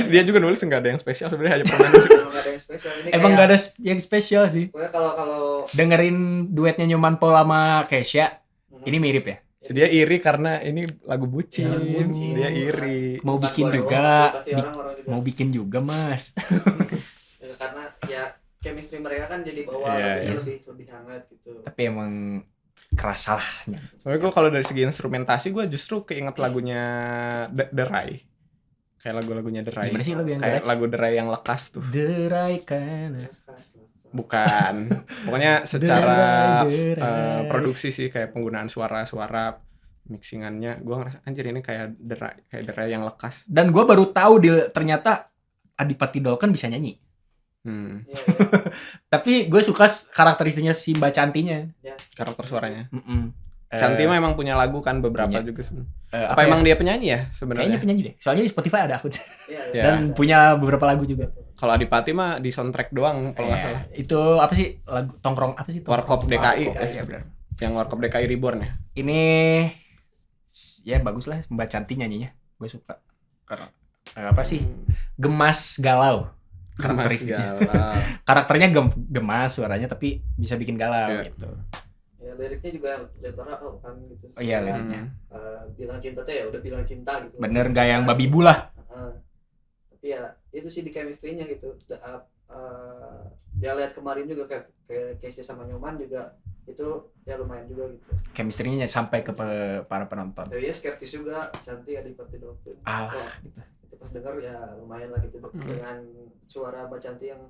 Dia juga nulis nggak ada yang spesial sebenarnya hanya pemain musik. Emang gak ada yang spesial ini. emang gak ada yang spesial sih. Pokoknya kalau Dengerin duetnya Nyoman Paul sama Kesha, ini mirip ya. Dia iri karena ini lagu bucin. Lagu bucin. Dia iri. Mau bukan bikin boleh juga, doang, pasti orang-orang juga. mau bikin juga mas. Ya, karena ya chemistry mereka kan jadi bawa Iya, lagunya lebih hangat gitu. Tapi emang keras salahnya. Tapi gue kalau dari segi instrumentasi gue justru keinget lagunya The Rai. Kayak lagu-lagunya The Rai. Gimana sih lagu yang Kayak lagu The Rai yang lekas tuh. Derai kana. Keras lah. Bukan. Pokoknya secara Derai. produksi sih kayak penggunaan suara-suara mixingannya gue ngerasa anjir ini kayak The Rai yang lekas. Dan gue baru tahu ternyata Adipati Dolken bisa nyanyi. Hmm. Iya, Tapi gue suka karakteristiknya si Mbak Cantinya. ya. Karakter suaranya. Eh, Cantik mah emang punya lagu kan beberapa punya. juga sebenarnya. apa Apa emang ya? dia penyanyi ya Kayaknya sebenarnya? penyanyi deh. Soalnya di Spotify ada akun. Iya, Ya. Dan punya beberapa lagu juga. Kalau Adipati mah di soundtrack doang kalau nggak salah. Itu apa sih lagu tongkrong apa sih? Warkop DKI. Iya benar. Yang Warkop DKI Reborn ya. Ini ya bagus lah Mbak Cantik nyanyinya. Gue suka. Karena apa sih? Gemas galau. Karakteristiknya. Karakternya gemas suaranya tapi bisa bikin galau Iya. gitu. Ya, liriknya juga literal kan gitu. Oh iya liriknya. Bilang cinta teh ya udah bilang cinta gitu. Bener gak yang babi bu lah. Tapi ya itu sih di chemistry-nya gitu. Ya lihat kemarin juga kayak Casey sama Nyoman juga itu ya lumayan juga gitu. Chemistry-nya sampai ke para penonton. Tapi ya skeptis juga Cantik Adipati Dolken. Ah, Wah, gitu. itu pas denger ya lumayan lah gitu dengan suara Mbak Cantik yang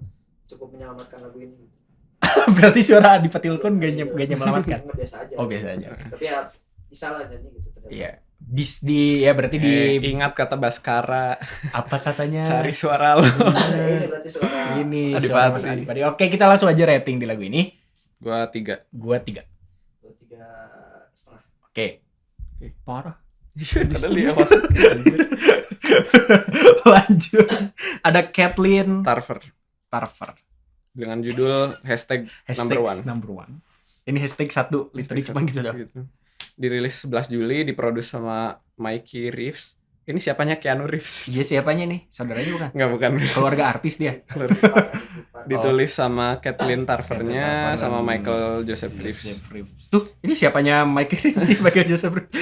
cukup menyelamatkan lagu ini. Berarti suara Adipati Dolken gak menyelamatkan. Nggak, biasa aja. Oh biasa aja. Tapi ya bisa lah nyanyi gitu. ternyata. Iya. Ya berarti di Ingat kata Baskara, apa katanya? cari suara lo. Ini berarti suara Ini Adipati. suara Mas Adipati. Oke, kita langsung aja rating di lagu ini. Gua 3. Gua 3. 3,5. Oke. Parah. Padahal dia masuk. Lanjut. Ada Kathleen Tarver Tarver. dengan judul hashtag Hashtag number 1. Ini hashtag 1 literally cuma gitu doang. Gitu. Dirilis 11 Juli, diproduksi sama Mikey Reeves. Ini siapanya Keanu Reeves? Iya siapanya nih? Saudaranya bukan? Enggak, bukan. Keluarga artis dia. Ditulis sama Kathleen Tarvernya Kathleen Tarver sama dan Michael Joseph Reeves. Tuh, ini siapanya Michael Reeves sih, Michael Joseph Reeves.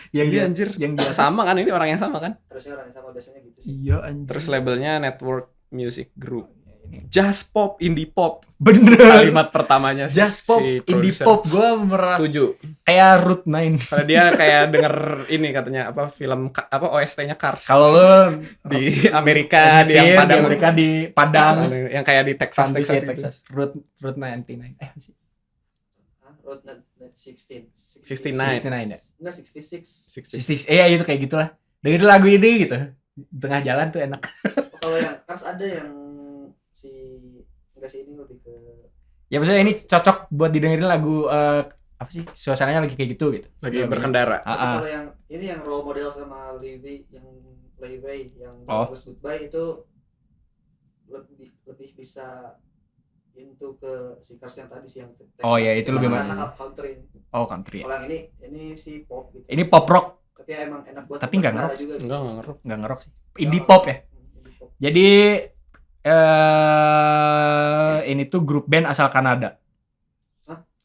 Yang Iya, dia anjir. yang di atas. Sama kan, ini orang yang sama kan? Terusnya orang yang sama biasanya gitu sih. Iya anjir. Terus labelnya Network Music Group. Jazz pop, indie pop. Bener. Kalimat pertamanya Jazz pop, si indie produser. pop, gue merasa Setuju. Kayak Route 9. Kalau dia kayak denger ini katanya apa film OST-nya Cars. Kalau lu di Amerika di yang di Padang, Amerika di Padang, yang kayak di Texas Kansas, Texas, gitu. Texas. Route 99. Apa sih? Road 16 69. 69 ya? Enggak 66. 60. Itu kayak gitulah. Dengerin lagu ini gitu. Di tengah jalan tuh enak. Kalau yang Cars ada yang si enggak sih, ini lebih ke Ya maksudnya ini cocok buat didengerin lagu apa sih? Suasananya lagi kayak gitu. Lagi berkendara. tapi kalau yang ini yang role model sama Levi yang Bagus Goodbye itu lebih bisa into ke si Cars yang tadi sih yang Texas. Oh ya, itu lebih anak country. Oh, country. Kalau yang ini si pop gitu. Ini pop rock, Tapi ya emang enak buat Tapi nggak berkendara ngerok. juga. Enggak ngerok. sih. Indie pop ya. Indie pop. Jadi ini tuh grup band asal Kanada.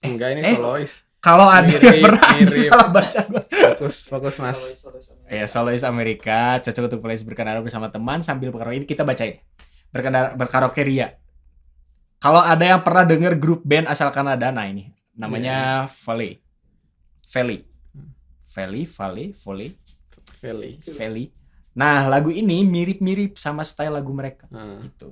Enggak, ini Eh. solois. Kalau ada yang Mirip, pernah anjing, mirip. salah baca gua. Fokus Mas. Solois Amerika. Ya, solois Amerika, cocok untuk playlist berkendara bersama teman sambil berkaraoke. Ini kita bacain. Berkaraoke ria. Kalau ada yang pernah denger grup band asal Kanada, nah ini namanya Valley. Nah, lagu ini mirip-mirip sama style lagu mereka. Gitu.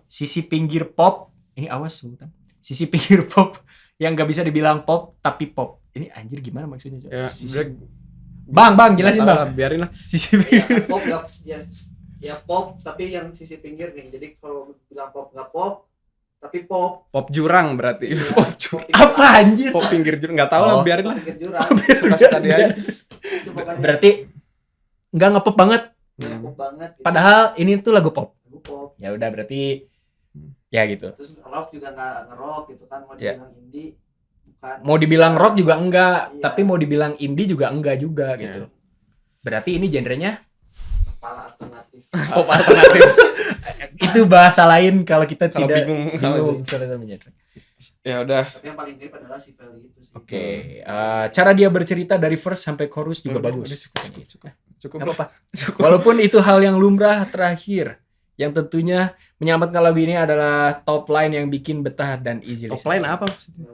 Sisi pinggir pop, ini awas Sultan. Sisi pinggir pop yang nggak bisa dibilang pop tapi pop. Ini anjir gimana maksudnya? Cok? Ya, Bang, jelasin nggak tahu bang. lah, biarin lah. Sisi Ya, pinggir. kan pop nggak ya pop tapi yang sisi pinggir nih. Jadi kalau bilang pop nggak pop tapi pop. Pop jurang berarti. Iya, Pop jurang. pinggir Apa anjir? Pop pinggir jurang. Enggak tahu lah, Oh. biarin pop lah. pinggir jurang. Suka-suka dia aja. Itu pokoknya Berarti nggak ngepop banget. pop banget. Gitu. Padahal ini tuh lagu pop. Lagu pop. Ya udah berarti ya gitu. Terus rock juga nggak ngerock gitu kan. Mau Ya. dibilang indie bukan. Mau dibilang rock juga enggak, Iya. tapi mau dibilang indie juga enggak juga Iya. gitu. Berarti ini genrenya Kepala alternatif. Pop alternatif. itu bahasa lain kalau kita Kalau tidak bingung sama soal genre. Ya udah. Tapi yang paling mirip adalah si Valley itu sih. Oke, cara dia bercerita dari verse sampai chorus juga Udah, bagus. Cukup Nggak lah. apa-apa. Walaupun itu hal yang lumrah terakhir, yang tentunya menyelamatkan lagu ini adalah top line yang bikin betah dan easy Top listening. line apa maksudnya?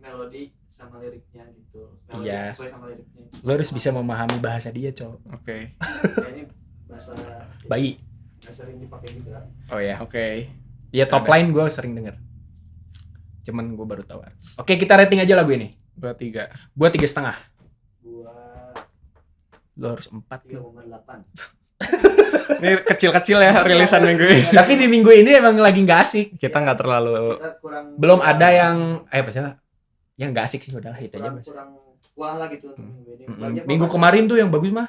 Melodi sama liriknya gitu. Melodi Iya. sesuai sama liriknya. Lo harus bisa memahami bahasa dia, cowok. Oke. Kayaknya bahasa Bayi. nggak sering dipakai juga. Oh ya. Oke. Iya, top line gue sering denger. Cuman gue baru tahu. Oke, kita rating aja lagu ini. 2-3. Gue 3,5. Gua Lo harus 4. 3,8. Ini kecil-kecil ya rilisan minggu ini. Tapi di minggu ini emang lagi nggak asik. Kita nggak terlalu. Kita kurang Belum ada yang maksudnya yang nggak asik sih, udahlah itu aja kurang, mas. kurang wah lah gitu untuk minggu ini. Banyak Minggu banget kemarin tuh yang bagus mah.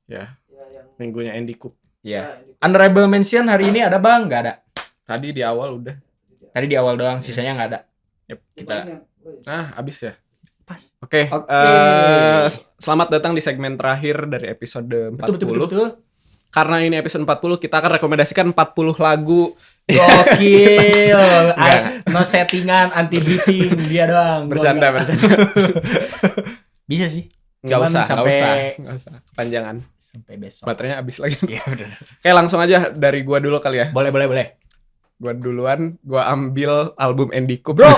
Ya, ya, yang minggunya Andy Coop. Iya. ini Honorable mention hari ini ada bang? Nggak ada. Tadi di awal udah. Tadi di awal doang, sisanya nggak ada. Yep, kita banyak. Wes. Nah, habis ya. pas. Oke. Oke. Selamat datang di segmen terakhir dari episode 40. Betul. Karena ini episode 40, kita akan rekomendasikan 40 lagu. Gokil. No settingan, anti beating dia doang. Gua Bercanda. nggak. Bisa sih. Nggak Cuman usah. sampai Kepanjangan. sampai besok. Baterainya habis lagi. Iya benar. Oke, langsung aja dari gua dulu kali ya. Boleh. Gua duluan, gua ambil album Andy Coop. Bro.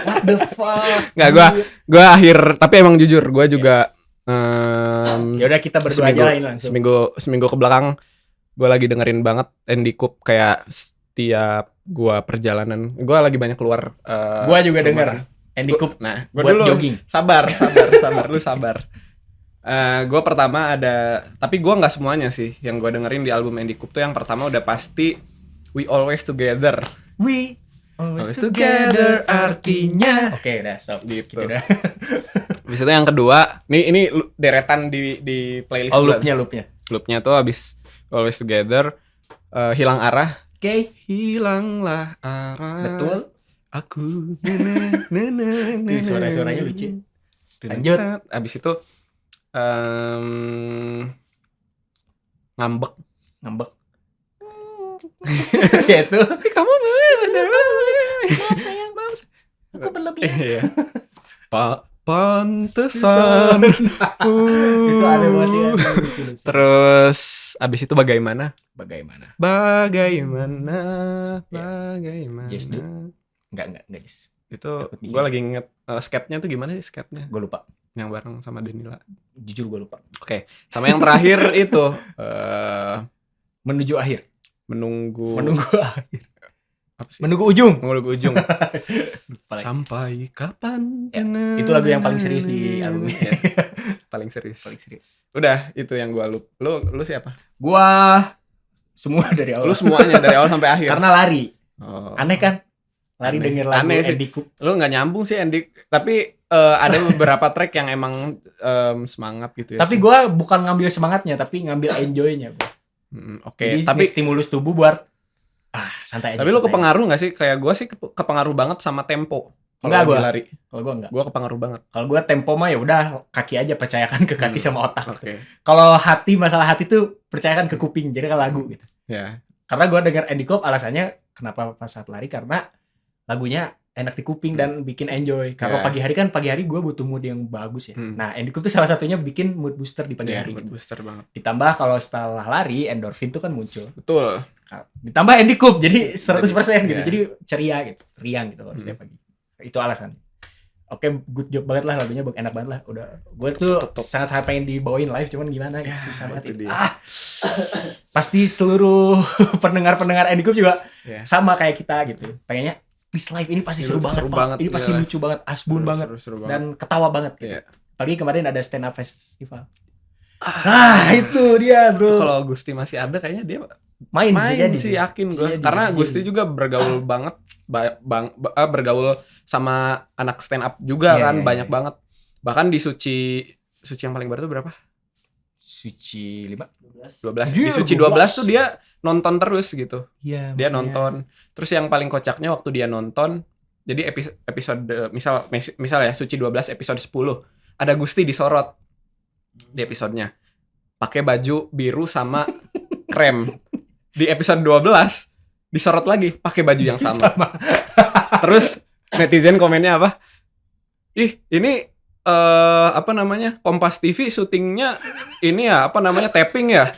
What the fuck? Nggak, gua akhir, tapi emang jujur gua juga Ya udah kita berdua aja lah ini langsung. seminggu ke belakang gua lagi dengerin banget Andy Coop kayak setiap gua perjalanan. Gua lagi banyak keluar Gua juga rumah. denger Andy Coop Nah, gua buat dulu jogging. sabar, lu sabar. Gue pertama ada, tapi gue nggak semuanya sih yang gue dengerin di album Andy Coop tuh. Yang pertama udah pasti We Always Together. We always Always together artinya. Oke, udah stop Gitu. dah. Habis itu yang kedua, ini deretan di playlist Oh, gua. loopnya. Loopnya tuh habis Always Together, Hilang Arah. Oke. Hilanglah arah. Betul. Aku. Tuh, suara-suaranya lucu. Lanjut. Habis itu ngambek. Ya itu. Kamu Maaf sayang, maaf. Aku berlebihan. Iya. Pantesan. Itu ada banget sih. Lucu. Terus abis itu bagaimana? Bagaimana? Bagaimana? Just do. Enggak, Jess. Itu Takut gue lagi inget skate-nya tuh gimana sih skate-nya Gue lupa. yang bareng sama Danila. Jujur gue lupa. Oke, sama yang terakhir itu Menuju akhir. menunggu Akhir. apa sih? Menunggu ujung. Menunggu ujung. Lupa lagi. Sampai kapan? Ya, itu lagu yang paling serius di album ini. Ya, paling serius. Paling serius. Udah, itu yang gua lup. Lu siapa? Gua semua dari awal. Lu semuanya dari awal sampai akhir. Karena lari. Oh. Aneh kan? Lari Aneh. denger lagu Aneh sih. Andy Coop. Lu nggak nyambung sih Andy, tapi ada beberapa track yang emang semangat gitu ya. Tapi gua bukan ngambil semangatnya, tapi ngambil enjoy-nya gua. Oke, Jadi tapi stimulus tubuh buat santai aja. tapi lu santai. kepengaruh nggak sih? Kayak gua sih kepengaruh banget sama tempo. Kalau Enggak, lagi gua. lari. Kalau gua enggak. Gua kepengaruh banget. Kalau gua tempo mah ya udah kaki aja, percayakan ke kaki sama otak. Oke. Kalau hati, masalah hati tuh percayakan ke kuping, jadi kan lagu gitu. Ya. Karena gua denger Andy Coop alasannya kenapa pas saat lari, karena lagunya enak di kuping dan bikin enjoy. Kalau Ya. pagi hari gue butuh mood yang bagus ya. Hmm. Nah, Andy Coop tuh salah satunya bikin mood booster di pagi Ya, hari. mood Gitu. booster banget. Ditambah kalau setelah lari endorfin tuh kan muncul. Betul. Ditambah Andy Coop jadi 100% gitu. Ya. Jadi ceria gitu, riang gitu kalau setiap pagi. Itu alasan. Oke, good job banget lah lagunya, enak banget lah. Udah, gue tuh Top. sangat pengen dibawain live, cuman gimana gitu, Ya, susah banget. itu Itu. dia. Pasti seluruh pendengar Andy Coop juga Ya. sama kayak kita gitu. Pengennya please live ini pasti seru banget, Pak. Ini pasti iyalah. lucu banget, asbun banget, Seru banget. dan ketawa banget gitu. Iya. Apalagi kemarin ada stand up festival. Itu dia, Itu bro. kalau Gusti masih ada kayaknya dia Main bisa main jadi sih, yakin Bisa gue. jadi, Karena bisa Gusti jadi. juga bergaul banget bergaul sama anak stand up juga Iya, kan, iya, banyak iya. banget. Bahkan di Suci yang paling baru tuh berapa? Suci 5. 12. Anjir, Di Suci 12. 12 tuh dia nonton terus gitu. Iya. Dia nonton. Terus yang paling kocaknya waktu dia nonton, jadi episode misal ya Suci 12 episode 10, ada Gusti disorot di episodenya. Pakai baju biru sama krem. Di episode 12 disorot lagi pakai baju yang sama. Terus netizen komennya apa? Ih, ini apa namanya? Kompas TV syutingnya ini ya, apa namanya? Tapping ya.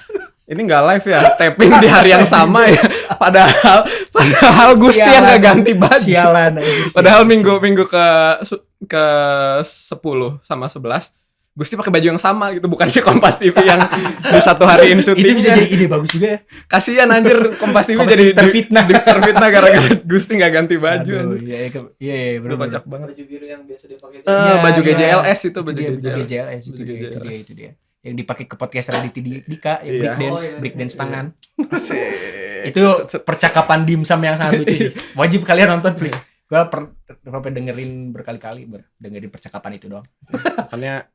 Ini nggak live ya, tapping di hari yang sama ya. Padahal Gusti yang nggak ganti baju. Sialan. Padahal minggu ke 10 sama 11 Gusti pakai baju yang sama gitu, bukan si Kompas TV yang di satu hari ini Itu bisa syutingnya. jadi ide bagus juga ya. Kasihan anjir, Kompas TV Kompas jadi terfitnah. terfitnah gara-gara Gusti nggak ganti baju. Aduh, anjir. iya, Itu bener. kocak banget. Baju biru yang biasa dipakai Iya, baju iya. GJLS itu, baju dia, GJLS. GJLS itu Baju dia, GJLS. itu dia. Yang dipakai ke podcast Raditya Dika, yang Iya. breakdance Iya. tangan. Asik. Itu percakapan dimsum yang sangat lucu sih. Wajib kalian nonton please. Gua sampai dengerin berkali-kali dengerin percakapan itu doang. Makanya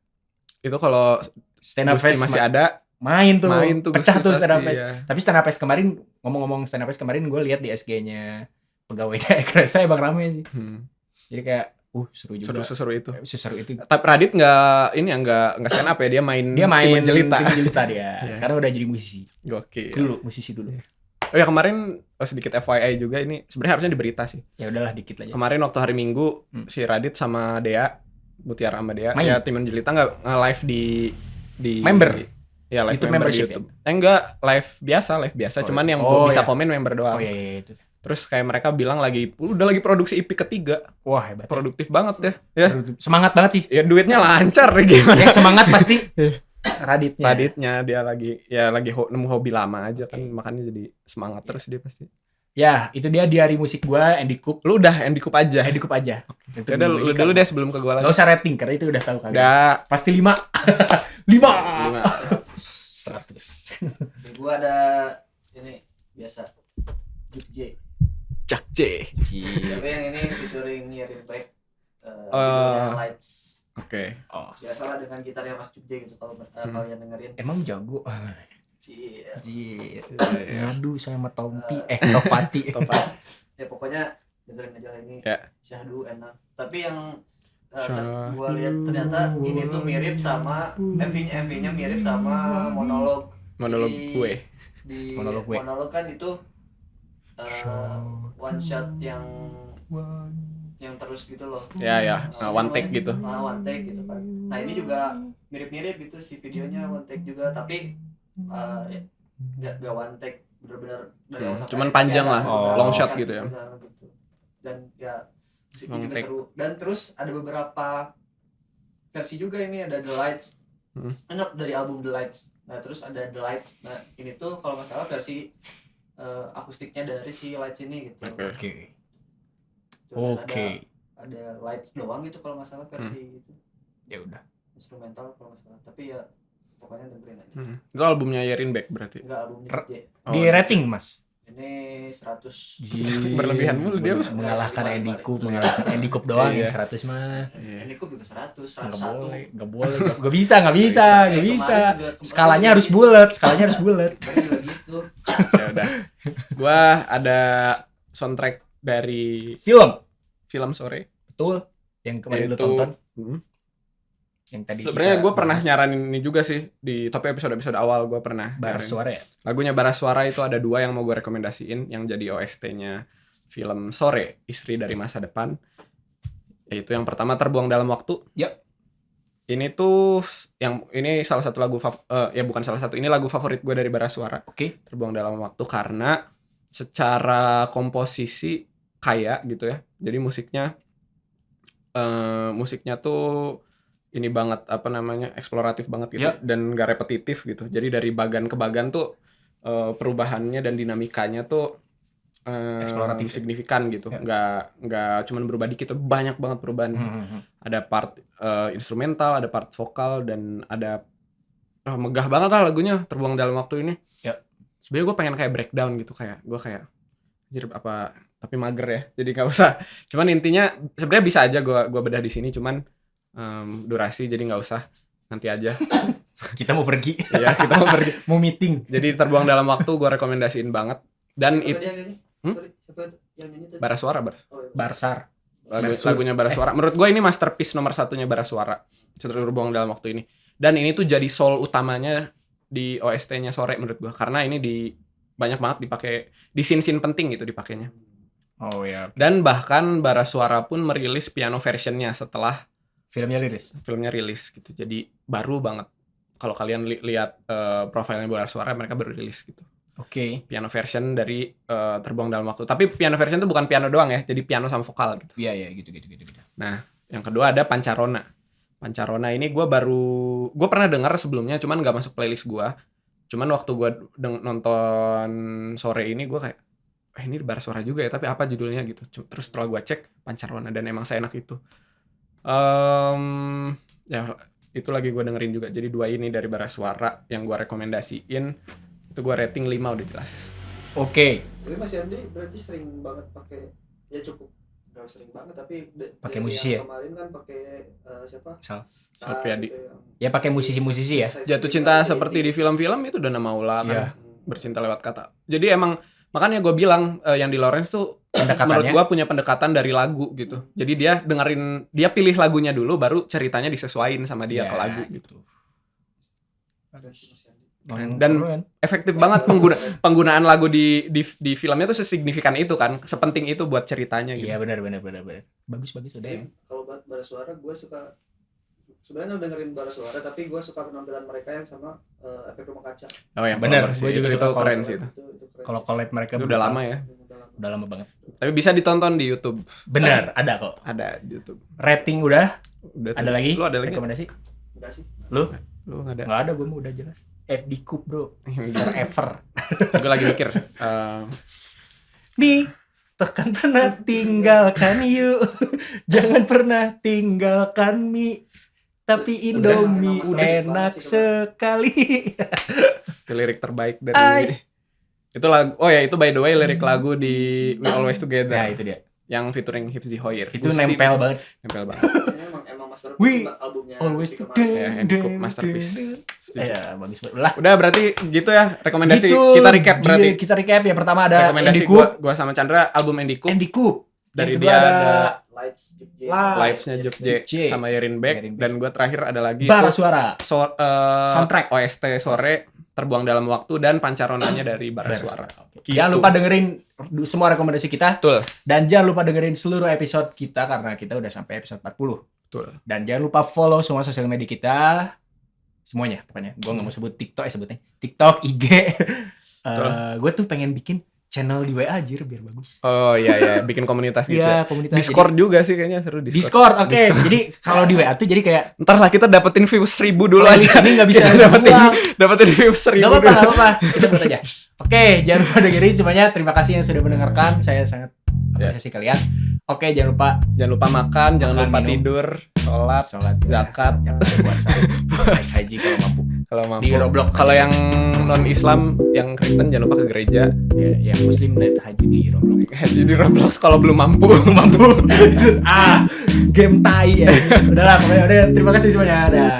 itu kalau Stand up Gusti fest masih ada, main tuh pecah Gusti tuh stand up pasti, fest. ya. Tapi stand up fest kemarin, ngomong-ngomong stand up fest kemarin, gue lihat di SG-nya pegawainya Ekresa emang rame sih. Jadi kayak seru juga. Seru itu. Seru itu. Tapi Radit nggak stand up ya, dia main Main jelita. Tim Jelita dia. Iya. Sekarang udah jadi musisi. Gokil. Musisi dulu. Oh ya, kemarin sedikit FYI juga, ini sebenarnya harusnya di berita sih. Ya udahlah dikit aja. Kemarin waktu hari Minggu si Radit sama Dea, Mutiara sama Dea, Main. ya tim Jelita nge-live di Member? Ya, live YouTube member di membership YouTube. Enggak, live biasa. Oh, Cuman yang oh, bisa iya. komen member doang. Oh iya itu. Terus kayak mereka bilang udah lagi produksi EP ketiga. Wah hebat. Produktif banget deh. Ya. Semangat banget sih. Ya duitnya lancar gimana. Yang semangat pasti Raditnya. Raditnya dia lagi nemu hobi lama aja kan, makanya jadi semangat terus dia pasti. Ya, itu dia di hari musik gua, Andy Coop. Lu udah Andy Coop aja. Andy Coop aja. Itu Ya udah lu dulu deh sebelum ke gua lagi. Gak usah rating karena itu udah tahu kalian. Udah Pasti 5. 5. 100. Di gua ada ini biasa Juk J. Jack J. Tapi yang ini featuring Nirin Baik. Judulnya Lights. Oke. Biasalah dengan gitarnya Mas Juk J gitu kalau kalian dengerin. Emang jago. Cie. Ngadu sama Tompi. Topati. Ya pokoknya dengerin aja ini. Ya. Syahdu enak. Tapi yang Syahdu. gua lihat ternyata ini tuh mirip sama MV-nya mirip sama monolog Monolog gue. di Monolog gue. monolog kan itu one shot yang terus gitu loh. Ya. One take gitu. One take gitu kan. Nah ini juga mirip-mirip itu si videonya one take juga, tapi nggak one take benar-benar dari awal sampai Cuman akhir, panjang kayak lah, ada long shot shot gitu ya. gitu. Dan ya musiknya Long juga take. seru. Dan terus ada beberapa versi juga ini, ada The Lights. Enggak, dari album The Lights. Nah terus ada The Lights. Nah ini tuh kalau nggak salah versi akustiknya dari si Lights ini gitu. Oke. Cuman Oke. ada Lights doang gitu kalau nggak salah versi gitu. Ya udah. Instrumental kalau nggak salah. Tapi ya pokoknya dengerin aja. Itu albumnya Yerin Beck berarti. Enggak, albumnya J. Di Oh, rating Mas. Ini 100. Berlebihan mulu dia mah. Mengalahkan Andy Coop doang Iya. yang 100 mah. Ini kok juga 100, Nggak 101. boleh, nggak bisa, nggak bisa. Kemarin Skalanya harus juga bulat, skalanya harus bulat. gitu. Ya udah. Gua ada soundtrack dari film Sore. Betul. Yang kemarin lu Itu- tonton, Hmm. yang tadi. Sebenarnya kita gue pernah bahas. nyaranin ini juga sih di top episode awal gue pernah Baras nyaranin. suara ya. Lagunya Baras Suara itu ada 2 yang mau gue rekomendasiin yang jadi OST-nya film Sore, Istri dari Masa Depan. Yaitu yang pertama Terbuang Dalam Waktu. Yap. Ini tuh ini salah satu lagu ya bukan salah satu, ini lagu favorit gue dari Baras Suara. Oke. Terbuang Dalam Waktu karena secara komposisi kaya gitu ya. Jadi musiknya tuh ini banget apa namanya eksploratif banget gitu Ya. dan gak repetitif gitu. Jadi dari bagan ke bagan tuh perubahannya dan dinamikanya tuh Eksploratif. signifikan gitu. Ya. Nggak cuman berubah dikit, banyak banget perubahan. Ada part instrumental, ada part vokal dan ada megah banget lah lagunya Terbuang Dalam Waktu ini. Ya. Sebenarnya gue pengen kayak breakdown gitu, kayak gue kayak anjir apa, tapi mager ya. Jadi nggak usah. Cuman intinya sebenarnya bisa aja gue bedah di sini, cuman durasi jadi nggak usah, nanti aja. Kita mau pergi, Ya kita mau pergi. mau meeting. Jadi Terbuang Dalam Waktu gue rekomendasiin banget. Dan Siapa itu tadi yang nyanyi? Sorry, siapa yang nyanyi tadi? Baras Suara, Oh, iya. Barsar. lagunya Baras Suara. Menurut gue ini masterpiece nomor satunya Baras Suara. Terbuang Dalam Waktu ini. Dan ini tuh jadi soul utamanya di OST-nya Sore menurut gue. Karena ini banyak banget dipakai di scene-scene penting gitu dipakainya. Oh ya. Dan bahkan Baras Suara pun merilis piano versionnya setelah Filmnya liris. filmnya rilis gitu. Jadi baru banget. Kalau kalian lihat profilnya Baras Suara, mereka baru rilis gitu. Oke. Piano version dari Terbuang Dalam Waktu. Tapi piano version itu bukan piano doang ya. Jadi piano sama vokal gitu. Iya gitu. Nah, yang kedua ada Pancarona. Pancarona ini gue pernah dengar sebelumnya, cuman nggak masuk playlist gue. Cuman waktu gue nonton Sore ini gue kayak, ini Baras Suara juga ya, tapi apa judulnya gitu. Terus setelah gue cek Pancarona dan emang seenak itu. Ya itu lagi gue dengerin juga. Jadi 2 ini dari Baras Suara yang gue rekomendasiin. Itu gue rating 5 udah jelas. Oke. Tapi Mas Yandi berarti sering banget pakai, ya cukup nggak sering banget tapi Pakai dari musisi yang ya? kemarin kan pakai siapa? Salviadi. Gitu yang Ya, pakai musisi-musisi ya? Jatuh cinta seperti di film-film itu Dana Maula kan. Iya. Bercinta lewat kata. Jadi emang makanya gue bilang yang di Lawrence tuh Pendekatannya? menurut gue punya pendekatan dari lagu gitu. Jadi dia pilih lagunya dulu baru ceritanya disesuaiin sama dia ke lagu gitu. Dan efektif banget penggunaan lagu di filmnya tuh sesignifikan itu kan, sepenting itu buat ceritanya gitu. Iya benar. Bagus udah ya. Kalau buat Baras Suara gue suka, sebenarnya dengerin Baras Suara tapi gue suka penampilan mereka yang sama efek rumah kaca. Oh yang Bener, cover sih. gue juga itu suka keren kalau- sih itu. Keren. Kalau collab mereka Itu udah brutal. lama ya. Udah lama banget. Tapi bisa ditonton di YouTube. Benar, ada kok. Ada di YouTube. Rating udah. Udah tuh. Ada lagi? Lu ada lagi? Rekomendasi? Enggak sih. Lu? Lu enggak ada. Enggak ada, gue mau udah jelas. Andy Coop, bro. Forever. Gue lagi mikir. Nih, tekan pernah tinggalkan you. Jangan pernah tinggalkan mie. Tapi Indomie Emang enak banget sih, sekali. Itu lirik terbaik dari Ay. itu lagu. Oh ya, itu by the way lirik lagu di We Always Together Nah, itu dia. yang featuring Hifzi Hoyer. Itu Gusti. nempel banget. Nempel banget. Emang masterpiece We albumnya always Gusti kemarin. Ya, Andy Coop masterpiece. Setuju. Ya, bagus banget. Lah, Udah berarti gitu ya rekomendasi gitu. kita recap berarti. Kita recap ya. Pertama ada Rekomendasi Andy Coop. gua sama Chandra album Andy Coop. Andy Coop. Dari Yang dia kedua ada Lights Juk J. Lights-nya Juk J Juk J. sama Yerin Beck Yerin Beck. dan gua terakhir ada lagi Baras itu Suara. Soundtrack. OST Sore Terbuang Dalam Waktu dan Pancaronanya dari Baras Suara. Gitu. Jangan lupa dengerin semua rekomendasi kita. Betul. Dan jangan lupa dengerin seluruh episode kita karena kita udah sampai episode 40. Betul. Dan jangan lupa follow semua sosial media kita. Semuanya pokoknya. Gue gak mau sebut TikTok, sebutnya TikTok, IG. Gue tuh pengen bikin channel di WA anjir biar bagus. Oh iya, bikin komunitas gitu. Iya, Ya. komunitas. Discord juga sih kayaknya seru Discord, oke. Jadi kalau di WA tuh jadi kayak Ntar lah kita dapetin views 1000 dulu Oh, aja. di sini nggak bisa Kita buang. dapetin views 1000 nggak dulu. apa-apa. Kita buat aja. Oke, jangan lupa dengerin semuanya. Terima kasih yang sudah mendengarkan. Saya sangat apresiasi kalian. Oke, jangan lupa Jangan lupa makan, jangan Makan, lupa minum. tidur, sholat, sholat, zakat, jangan lupa puasa, naik haji kalau mampu. kalau mampu. Di Roblox. Kalau yang non Islam, yang Kristen jangan lupa ke gereja. Ya, yang Muslim naik haji di Roblox. Haji di Roblox kalau belum mampu. Game tai ya. Udahlah, pokoknya udah. Terima kasih semuanya. Dah.